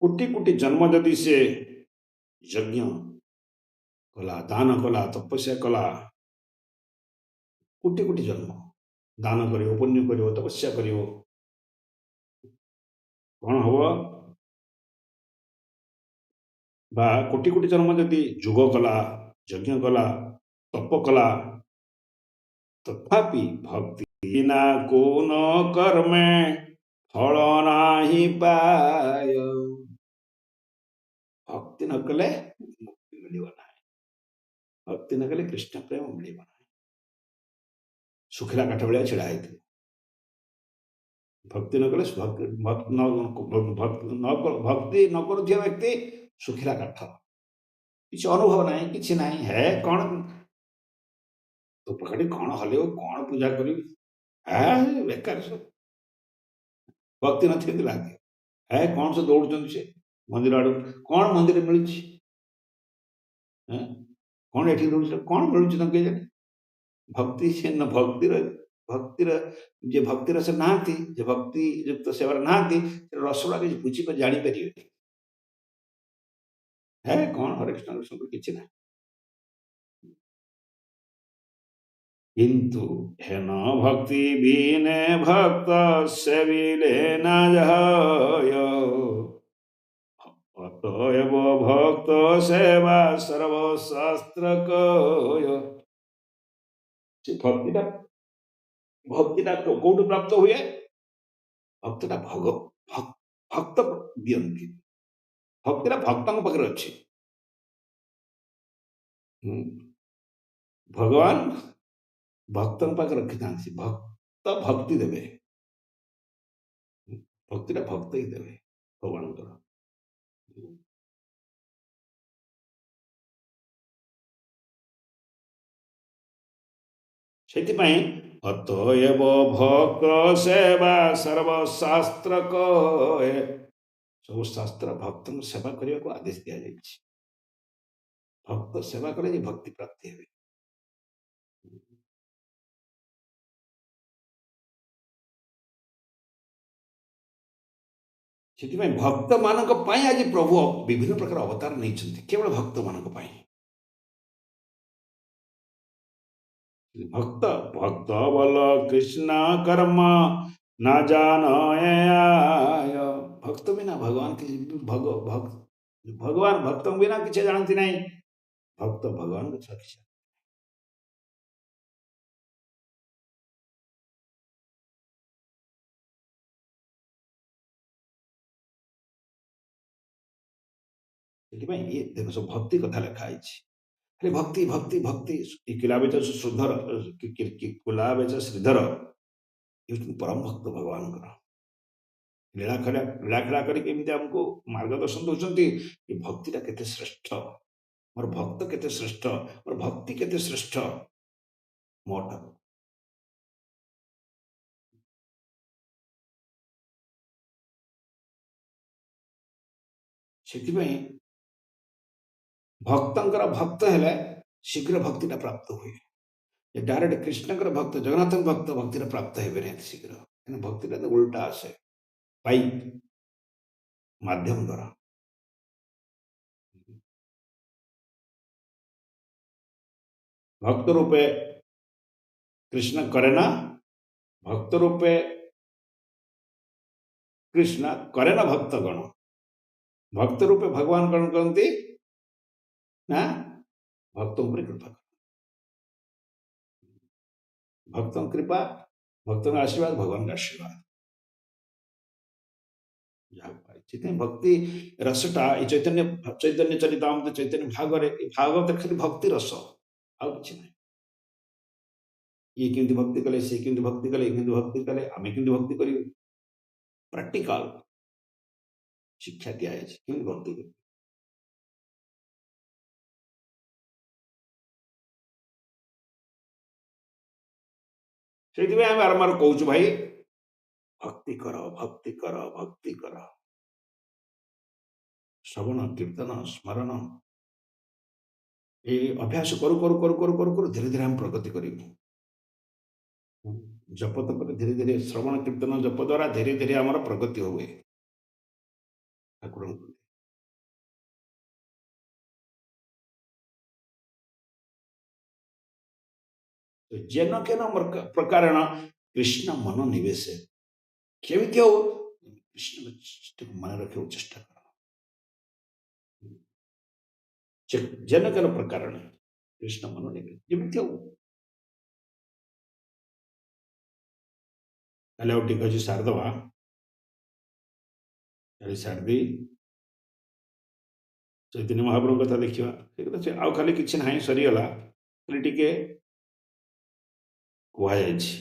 କୋଟି କୋଟି ଜନ୍ମ ଯଦି ସେ ଯଜ୍ଞ କଲା, ଦାନ କଲା, ତପସ୍ୟା କଲା, କୋଟି କୋଟି ଜନ୍ମ ଦାନ କରିବ, ପୁଣ୍ୟ କରିବ, ତପସ୍ୟା କରିବ, କଣ ହବ? ବା କୋଟି କୋଟି ଜନ୍ମ ଯଦି ଯୋଗ କଲା, ଯଜ୍ଞ କଲା, ତପ କଲା, ତଥାପି ଭକ୍ତି ବିନା କୌନ କର୍ମେ ଫଳ ନାହିଁ ପାୟ। ଭକ୍ତି ନ କଲେ ମୁକ୍ତି ମିଳିବ ନାହିଁ, ଭକ୍ତି ନ କଲେ କୃଷ୍ଣ ପ୍ରେମ ମିଳିବ ନାହିଁ। ଶୁଖିଲା କାଠ ଭଳିଆ ଛିଡ଼ା ହେଇଥିବ, ଭକ୍ତି ନ କଲେ ଭକ୍ତି ନ କରୁଥିବା ବ୍ୟକ୍ତି ଶୁଖିଲା କାଠ। କିଛି ଅନୁଭବ ନାହିଁ, କିଛି ନାହିଁ। ହେ କଣ ଧୂପକାଠି କଣ ହଲେଇବ, କଣ ପୂଜା କରିବି, ବେକାର ସବୁ। ଭକ୍ତି ନଥିଲେ ଏମିତି ଲାଗେ। କଣ ସେ ଦୌଡୁଛନ୍ତି ସେ ମନ୍ଦିର ଆଡକୁ, କଣ ମନ୍ଦିର ମିଳୁଛି, ହେଁ କଣ ଏଠି ଦୌଡୁଛି, କଣ ମିଳୁଛି ତାଙ୍କୁ କେଜାଣି। ଭକ୍ତି ସେ ଭକ୍ତିର ଯିଏ ଭକ୍ତିର ସେ ନାହାନ୍ତି, ଯେ ଭକ୍ତି ଯୁକ୍ତ ସେବାରେ ନାହାନ୍ତି, ସେ ରସଗୁଡ଼ା କିଛି ବୁଝିପାରି ଜାଣିପାରିବେନି। କଣ ହରେ କୃଷ୍ଣ କୃଷ୍ଣ କିଛି ନାହିଁ। କିନ୍ତୁ ହେନ ଭକ୍ତି ବିନେ ଭକ୍ତ ସେବିଲେ ନା যায়, অতএব ভক্ত সেবা সর্বশাস্ত্র কয়। ସେ ଭକ୍ତିଟା କୋଉଠୁ ପ୍ରାପ୍ତ ହୁଏ? ଭକ୍ତଟା ଭକ୍ତ ଦିଅନ୍ତି। ଭକ୍ତିଟା ଭକ୍ତଙ୍କ ପାଖରେ ଅଛି। ଭଗବାନ ଭକ୍ତଙ୍କ ପାଖରେ ରଖିଥାନ୍ତି। ଭକ୍ତ ଭକ୍ତି ଦେବେ, ଭକ୍ତିଟା ଭକ୍ତ ହିଁ ଦେବେ ଭଗବାନଙ୍କର। ସେଥିପାଇଁ ଅତଏବ ଭକ୍ତ ସେବା ସର୍ବଶାସ୍ତ୍ର କହେ। ସବୁ ଶାସ୍ତ୍ର ଭକ୍ତଙ୍କୁ ସେବା କରିବାକୁ ଆଦେଶ ଦିଆଯାଇଛି। ଭକ୍ତ ସେବା କଲେ ଯେ ଭକ୍ତି ପ୍ରାପ୍ତି ହେବେ। ସେଥିପାଇଁ ଭକ୍ତମାନଙ୍କ ପାଇଁ ଆଜି ପ୍ରଭୁ ବିଭିନ୍ନ ପ୍ରକାର ଅବତାର ନେଇଛନ୍ତି, କେବଳ ଭକ୍ତମାନଙ୍କ ପାଇଁ। ଭକ୍ତ ଭକ୍ତ ବଲ କୃଷ୍ଣ କର୍ମ ନା ଜାନ ଭକ୍ତ ବିନା ଭଗବାନ କିଛି ଭଗବାନ ଭକ୍ତଙ୍କ ବିନା କିଛି ଜାଣନ୍ତି ନାହିଁ। ଭକ୍ତ ଭଗବାନଙ୍କ ସାକ୍ଷୀ। ସେଥିପାଇଁ ଇଏ ଦେଖ ସବୁ ଭକ୍ତି କଥା ଲେଖା ହେଇଛି। ଖାଲି ଭକ୍ତି ଭକ୍ତି ଭକ୍ତି। କିଲାବେଚ ସୁଧର କୁଲାବେଚ ଶ୍ରୀଧର ହେଉଛନ୍ତି ପରମ ଭକ୍ତ ଭଗବାନଙ୍କର। ଲୀଳା କରିକି ଏମିତି ଆମକୁ ମାର୍ଗଦର୍ଶନ ଦଉଛନ୍ତି କି ଭକ୍ତିଟା କେତେ ଶ୍ରେଷ୍ଠ, ମୋର ଭକ୍ତ କେତେ ଶ୍ରେଷ୍ଠ, ମୋର ଭକ୍ତି କେତେ ଶ୍ରେଷ୍ଠ ମୋ ଠାରୁ। ସେଥିପାଇଁ ଭକ୍ତଙ୍କର ଭକ୍ତ ହେଲେ ଶୀଘ୍ର ଭକ୍ତିଟା ପ୍ରାପ୍ତ ହୁଏ। ଡାଇରେକ୍ଟ କୃଷ୍ଣଙ୍କର ଭକ୍ତ, ଜଗନ୍ନାଥଙ୍କ ଭକ୍ତ ଭକ୍ତିର ପ୍ରାପ୍ତ ହେବେ ନାହିଁ ଶୀଘ୍ର। କାରଣ ଭକ୍ତିଟା ତ ଉଲ୍ଟା ଆସେ ପାଇପ୍ ମାଧ୍ୟମ ଦ୍ୱାରା। ଭକ୍ତ ରୂପେ କୃଷ୍ଣ କରେ ନା, ଭକ୍ତ ରୂପେ କୃଷ୍ଣ କରେ ନା ଭକ୍ତ ଗଣ। ଭକ୍ତ ରୂପେ ଭଗବାନ କଣ କରନ୍ତି ନା ଭକ୍ତ ଉପରେ କୃପା। ଭକ୍ତଙ୍କ କୃପା, ଭକ୍ତଙ୍କ ଆଶୀର୍ବାଦ, ଭଗବାନଙ୍କ ଆଶୀର୍ବାଦ। ସେଥିପାଇଁ ଭକ୍ତି ରସଟା ଏଇ ଚୈତନ୍ୟ ଚରିତାମୃତ ଚୈତନ୍ୟ ଭାଗବତ ଖାଲି ଭକ୍ତି ରସ, ଆଉ କିଛି ନାହିଁ। ଇଏ କେମିତି ଭକ୍ତି କଲେ, ସେ କେମିତି ଭକ୍ତି କଲେ, କେମିତି ଭକ୍ତି କଲେ, ଆମେ କେମିତି ଭକ୍ତି କରିବୁ, ପ୍ରାକ୍ଟିକାଲ ଶିକ୍ଷା ଦିଆଯାଇଛି କେମିତି ଭକ୍ତି କରିବୁ। ସେଇଥିପାଇଁ ଆମେ ବାରମ୍ବାର କହୁଛୁ ଭାଇ ଭକ୍ତି କର, ଭକ୍ତି କର, ଭକ୍ତି କର। ଶ୍ରବଣ କୀର୍ତ୍ତନ ସ୍ମରଣ এই ଅଭ୍ୟାସ କରୁ କରୁ କରୁ କରୁ କରୁ କରୁ ଧୀରେ ଧୀରେ ଆମେ ପ୍ରଗତି କରିବୁ। ଜପ ତପରେ ଧୀରେ ଧୀରେ ଶ୍ରବଣ କୀର୍ତ୍ତନ ଜପ ଦ୍ୱାରା ଧୀରେ ଧୀରେ ଆମର ପ୍ରଗତି ହୁଏ ଠାକୁରଙ୍କୁ। ଯେନ କେନ ପ୍ରକାରଣ କୃଷ୍ଣ ମନ ନିବେଶ, କେମିତି ହଉ କୃଷ୍ଣକୁ ମନେ ରଖିବାକୁ ଚେଷ୍ଟା କର। ଯେନ କେନ ପ୍ରକାରଣ କୃଷ୍ଣ ମନ ନିବେଶ, ଯେମିତି ହଉ। ତାହେଲେ ଆଉ ଟିକେ ଅଛି ସାରିଦବା, ସାରିଦେଇ ଚୈତନ୍ୟ ମହାପ୍ରଭୁଙ୍କ କଥା ଦେଖିବା। ଠିକ ଅଛି, ଆଉ ଖାଲି କିଛି ନାହିଁ, ସରିଗଲା। ଖାଲି ଟିକେ କୁହାଯାଇଛି।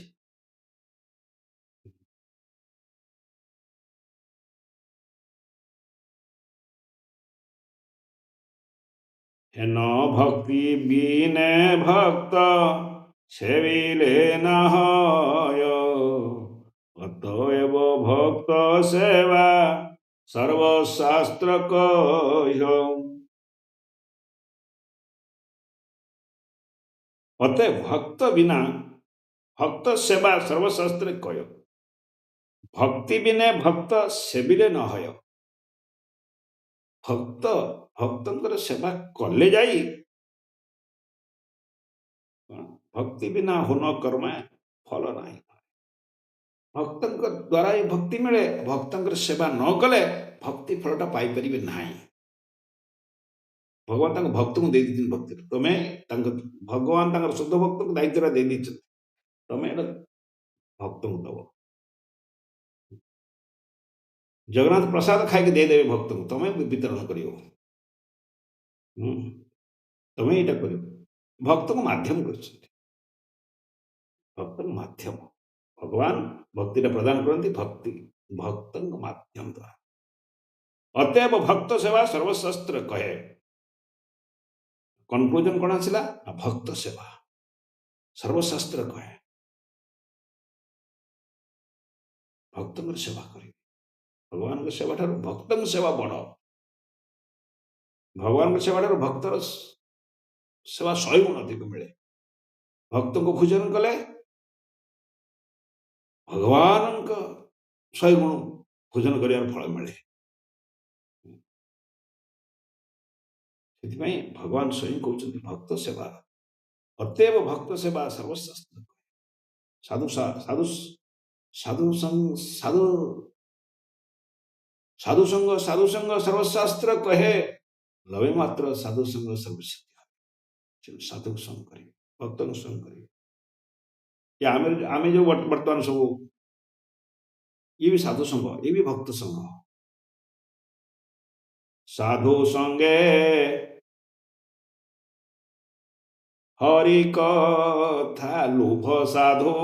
ହେନ ଭକ୍ତି ବିନେ ଭକ୍ତ ସେବିଲେ ନା হয় অতএব ভক্ত সেবা সর্বশাস্ত্র কহ অতএব ভক্ত বিনা ভক্ত সেবা সর্বশাস্ত্রে কয় ভক্তি বিনে ভক্ত সেবিলে ନ হয় ଭକ୍ତ ଭକ୍ତଙ୍କର ସେବା କଲେ ଯାଇ ଭକ୍ତି ବିନା ହୁନ କର୍ମେ ଫଳ ନାହିଁ ଭକ୍ତଙ୍କ ଦ୍ୱାରା ହିଁ ଭକ୍ତି ମିଳେ ଭକ୍ତଙ୍କର ସେବା ନ କଲେ ଭକ୍ତି ଫଳଟା ପାଇପାରିବେ ନାହିଁ ଭଗବାନ ତାଙ୍କ ଭକ୍ତଙ୍କୁ ଦେଇ ଦେଇଛନ୍ତି ଭକ୍ତି ତମେ ତାଙ୍କ ଭଗବାନ ତାଙ୍କର ଶୁଦ୍ଧ ଭକ୍ତଙ୍କୁ ଦାୟିତ୍ୱଟା ଦେଇ ଦେଇଛନ୍ତି ତମେ ଏଇଟା ଭକ୍ତଙ୍କୁ ଦବ ଜଗନ୍ନାଥ ପ୍ରସାଦ ଖାଇକି ଦେଇଦେବେ ଭକ୍ତଙ୍କୁ ତମେ ବିତରଣ କରିବ ତମେ ଏଇଟା କରିବ ଭକ୍ତଙ୍କୁ ମାଧ୍ୟମ କରିଛନ୍ତି ଭକ୍ତଙ୍କ ମାଧ୍ୟମ ଭଗବାନ ଭକ୍ତିଟା ପ୍ରଦାନ କରନ୍ତି ଭକ୍ତି ଭକ୍ତଙ୍କ ମାଧ୍ୟମ ଦ୍ୱାରା ଅତଏବ ଭକ୍ତ ସେବା ସର୍ବଶାସ୍ତ୍ର କହେ କନକ୍ଲୁଜନ କ'ଣ ଆସିଲା ନା ଭକ୍ତ ସେବା ସର୍ବଶାସ୍ତ୍ର କହେ ଭକ୍ତଙ୍କର ସେବା କରିବେ ଭଗବାନଙ୍କ ସେବା ଠାରୁ ଭକ୍ତଙ୍କ ସେବା ବଡ଼ ଭଗବାନଙ୍କ ସେବା ଠାରୁ ଭକ୍ତର ସେବା 100 ଗୁଣ ଅଧିକ ମିଳେ ଭକ୍ତଙ୍କୁ ଭୋଜନ କଲେ ଭଗବାନଙ୍କ 100 ଗୁଣ ଭୋଜନ କରିବାର ଫଳ ମିଳେ ସେଥିପାଇଁ ଭଗବାନ ସ୍ୱୟଂ କହୁଛନ୍ତି ଭକ୍ତ ସେବା ଅତଏବ ଭକ୍ତ ସେବା ସର୍ବଶାସ୍ତ୍ର ସାଧୁ ସାଧୁ ସାଧୁ ସାଧୁ ସାଧୁ ସଙ୍ଗ ସର୍ବଶାସ୍ତ୍ର କହେ ଲବେ ମାତ୍ର ସାଧୁ ସଙ୍ଗ ସର୍ବସିଦ୍ଧି ସାଧୁ ସଙ୍ଗ କରିବେ ଭକ୍ତଙ୍କ ସଙ୍ଗ କରିବେ ଆମେ ଯୋଉ ବର୍ତ୍ତମାନ ସବୁ ଇଏ ବି ସାଧୁ ସଙ୍ଗ ଇଏ ବି ଭକ୍ତ ସଙ୍ଗ ସାଧୁ ସଙ୍ଗେ হরি কথা লোভ সাধু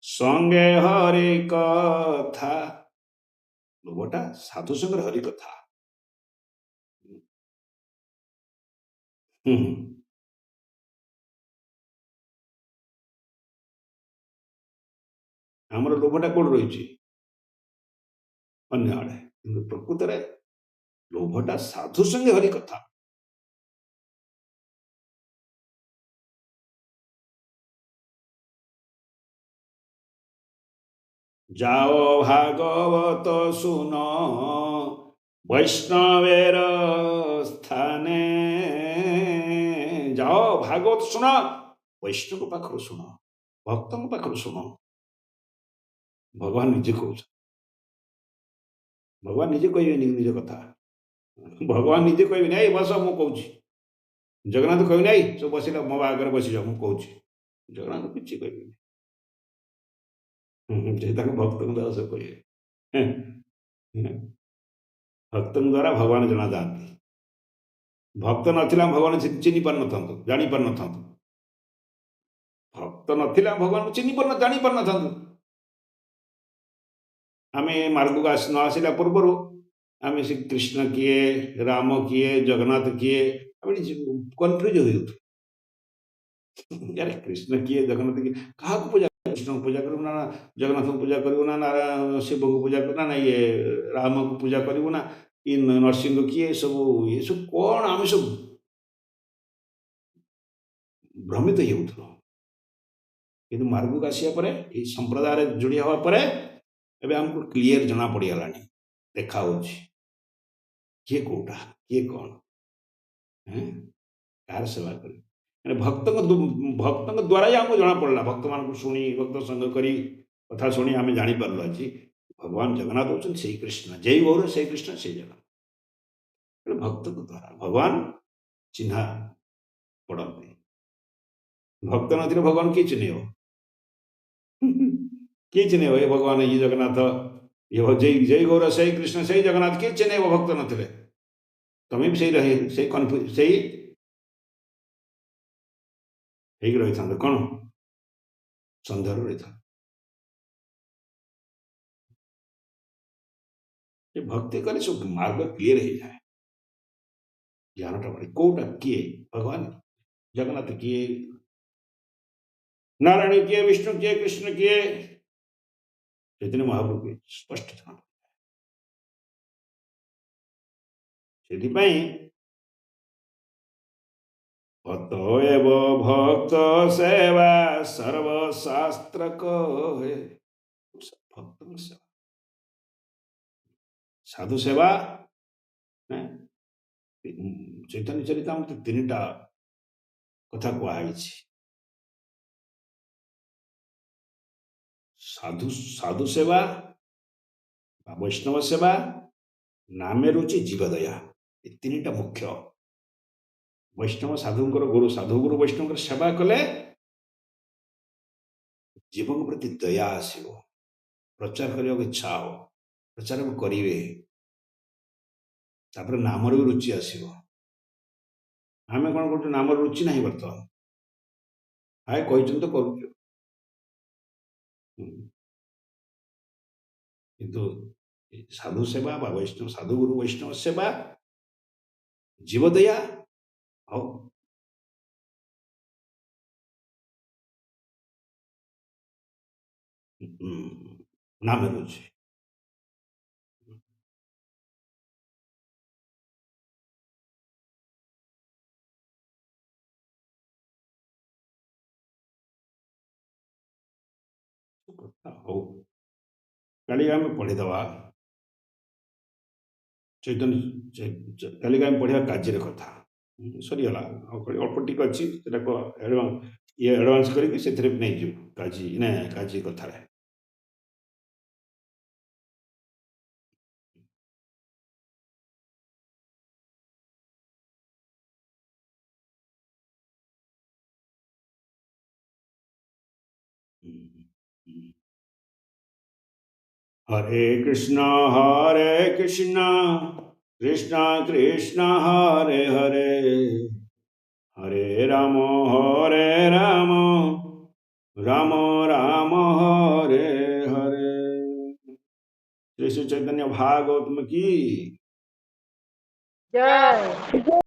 সঙ্গে হরি কথা লোভটা সাধু সঙ্গে হরি কথা ଆମର ଲୋଭଟା କୋଉଠି ରହିଛି ଅନ୍ୟ ଆଡେ କିନ୍ତୁ ପ୍ରକୃତରେ ଲୋଭଟା ସାଧୁ ସଙ୍ଗେ ହରି କଥା যাও ভাগবত শুন বৈষ্ণবের স্থানে যাও ଭାଗବତ ଶୁଣ ବୈଷ୍ଣବ ପାଖରୁ ଶୁଣ ଭକ୍ତଙ୍କ ପାଖରୁ ଶୁଣ ଭଗବାନ ନିଜେ କହୁଛନ୍ତି ଭଗବାନ ନିଜେ କହିବେନି ନିଜ କଥା ଭଗବାନ ନିଜେ କହିବେନି ଏଇ ବସ ମୁଁ କହୁଛି ଜଗନ୍ନାଥ କହିବେନି ଏଇ ସବୁ ବସିଲା ମୋ ଆଗରେ ବସିଯାଅ ମୁଁ କହୁଛି ଜଗନ୍ନାଥ କିଛି କହିବେନି ସେ ତାଙ୍କ ଭକ୍ତଙ୍କ ଦ୍ୱାରା ସବୁ କହିବେ ଭକ୍ତଙ୍କ ଦ୍ୱାରା ଭଗବାନ ଜଣାଯାଆନ୍ତି ଭକ୍ତ ନଥିଲା ଭଗବାନ ଚିହ୍ନି ପାରିନଥାନ୍ତୁ ଜାଣିପାରିନଥାନ୍ତୁ ଭକ୍ତ ନଥିଲା ଭଗବାନଙ୍କୁ ଚିହ୍ନି ଜାଣିପାରିନଥାନ୍ତୁ ଆମେ ମାର୍ଗକୁ ନ ଆସିଲା ପୂର୍ବରୁ ଆମେ ସେ କୃଷ୍ଣ କିଏ ରାମ କିଏ ଜଗନ୍ନାଥ କିଏ ଆମେ କନଫ୍ୟୁଜ ହୋଇଯାଉଛୁ ଆରେ କୃଷ୍ଣ କିଏ ଜଗନ୍ନାଥ କିଏ କାହାକୁ ପୂଜା କୃଷ୍ଣଙ୍କୁ ପୂଜା କରିବୁ ନା ଜଗନ୍ନାଥଙ୍କୁ ପୂଜା କରିବୁ ନା ଶିବଙ୍କୁ ପୂଜା କରିବୁ ନା ଇଏ ରାମକୁ ପୂଜା କରିବୁ ନା ଇ ନରସିଂହ କିଏ ସବୁ ଏସବୁ କ'ଣ ଆମେ ସବୁ ଭ୍ରମିତ ହେଉଥିଲୁ କିନ୍ତୁ ମାର୍ଗକୁ ଆସିବା ପରେ ଏଇ ସମ୍ପ୍ରଦାୟରେ ଯୋଡ଼ି ହେବା ପରେ ଏବେ ଆମକୁ କ୍ଲିଅର ଜଣା ପଡ଼ିଗଲାଣି ଦେଖା ହେଉଛି କିଏ କୋଉଟା କିଏ କ'ଣ କାହାର ସେବା କରିବେ ଭକ୍ତଙ୍କ ଦ୍ୱାରା ହିଁ ଆମକୁ ଜଣା ପଡ଼ିଲା ଭକ୍ତମାନଙ୍କୁ ଶୁଣି ଭକ୍ତ ସଙ୍ଗ କରି କଥା ଶୁଣି ଆମେ ଜାଣିପାରିଲୁ ଆଜି ଭଗବାନ ଜଗନ୍ନାଥ ହେଉଛନ୍ତି ସେଇ କୃଷ୍ଣ ଯେଇ ଗୌର ସେଇ କୃଷ୍ଣ ସେଇ ଜଗନ୍ନାଥ ଭକ୍ତଙ୍କ ଦ୍ୱାରା ଭଗବାନ ଚିହ୍ନା ପଡ଼ନ୍ତି ଭକ୍ତ ନଥିଲେ ଭଗବାନ କିଏ ଚିହ୍ନେଇବ କିଏ ଚିହ୍ନେଇବ ଏ ଭଗବାନ ଇଏ ଜଗନ୍ନାଥ ଇଏ ଜୟ ଗୌର ସେଇ କୃଷ୍ଣ ସେଇ ଜଗନ୍ନାଥ କିଏ ଚିହ୍ନେଇବ ଭକ୍ତ ନଥିଲେ ତମେ ବି ସେଇ ସେଇ କନଫ୍ୟୁଜ ସେଇ ହେଇକି ରହିଥାନ୍ତ କ'ଣ ସନ୍ଦେହରେ ରହିଥାନ୍ତ ଭକ୍ତି କଲେ ସବୁ ମାର୍ଗ କ୍ଲିଅର ହେଇଯାଏ ଜ୍ଞାନଟା ବଢ଼େ। କୋଉଟା କିଏ? ଭଗବାନ ଜଗନ୍ନାଥ କିଏ? ନାରାୟଣ କିଏ? ବିଷ୍ଣୁ କିଏ? କୃଷ୍ଣ କିଏ? ଚୈତନ୍ୟ ମହାପ୍ରଭୁ କିଏ? ସ୍ପଷ୍ଟ ଜଣା। ସେଥିପାଇଁ ଅତଏବ ଭକ୍ତ ସେବା ସର୍ବଶାସ୍ତ୍ର କହେ। ଭକ୍ତଙ୍କ ସେବା, ସାଧୁ ସେବା। ଚୈତନ୍ୟ ଚରିତାମୃତ 3ଟା କଥା କୁହାଯାଇଛି। ସାଧୁ ସାଧୁ ସେବା ବା ବୈଷ୍ଣବ ସେବା, ନାମେ ରୁଚି ଜୀବଦୟା, ଏ 3ଟା ମୁଖ୍ୟ। ବୈଷ୍ଣବ ସାଧୁଙ୍କର ଗୁରୁ, ସାଧୁ ଗୁରୁ ବୈଷ୍ଣବଙ୍କର ସେବା କଲେ ଜୀବନ ପ୍ରତି ଦୟା ଆସିବ, ପ୍ରଚାର କରିବାକୁ ଇଚ୍ଛା ହବ, ପ୍ରଚାର କରିବେ। ତାପରେ ନାମର ବି ରୁଚି ଆସିବ। ଆମେ କ'ଣ କରୁଛୁ? ନାମର ରୁଚି ନାହିଁ ବର୍ତ୍ତମାନ। ହାଏ କହିଛନ୍ତି ତ କରୁଛୁ। କିନ୍ତୁ ସାଧୁ ସେବା ବା ବୈଷ୍ଣବ, ସାଧୁ ଗୁରୁ ବୈଷ୍ଣବ ସେବା, ଜୀବଦୟା ଆଉ ନାମେ ରୁଚି। ହଉ, କାଲି ଆମେ ପଢ଼ିଦେବା ଚୈତନ୍ୟ, କାଲିକି ଆମେ ପଢ଼ିବା କାର୍ଯ୍ୟରେ କଥା। ସରିଗଲା, ଆଉ ଅଳ୍ପ ଟିକେ ଅଛି, ସେଟାକୁ ଆଡ଼ଭାନ୍ସ କରିକି ସେଥିରେ ନେଇଯିବୁ କାଜି ନା କାଜି କଥାରେ। हरे कृष्ण कृष्ण कृष्ण हरे हरे, हरे राम राम राम हरे हरे। श्री श्री चैतन्य भागवत की जय।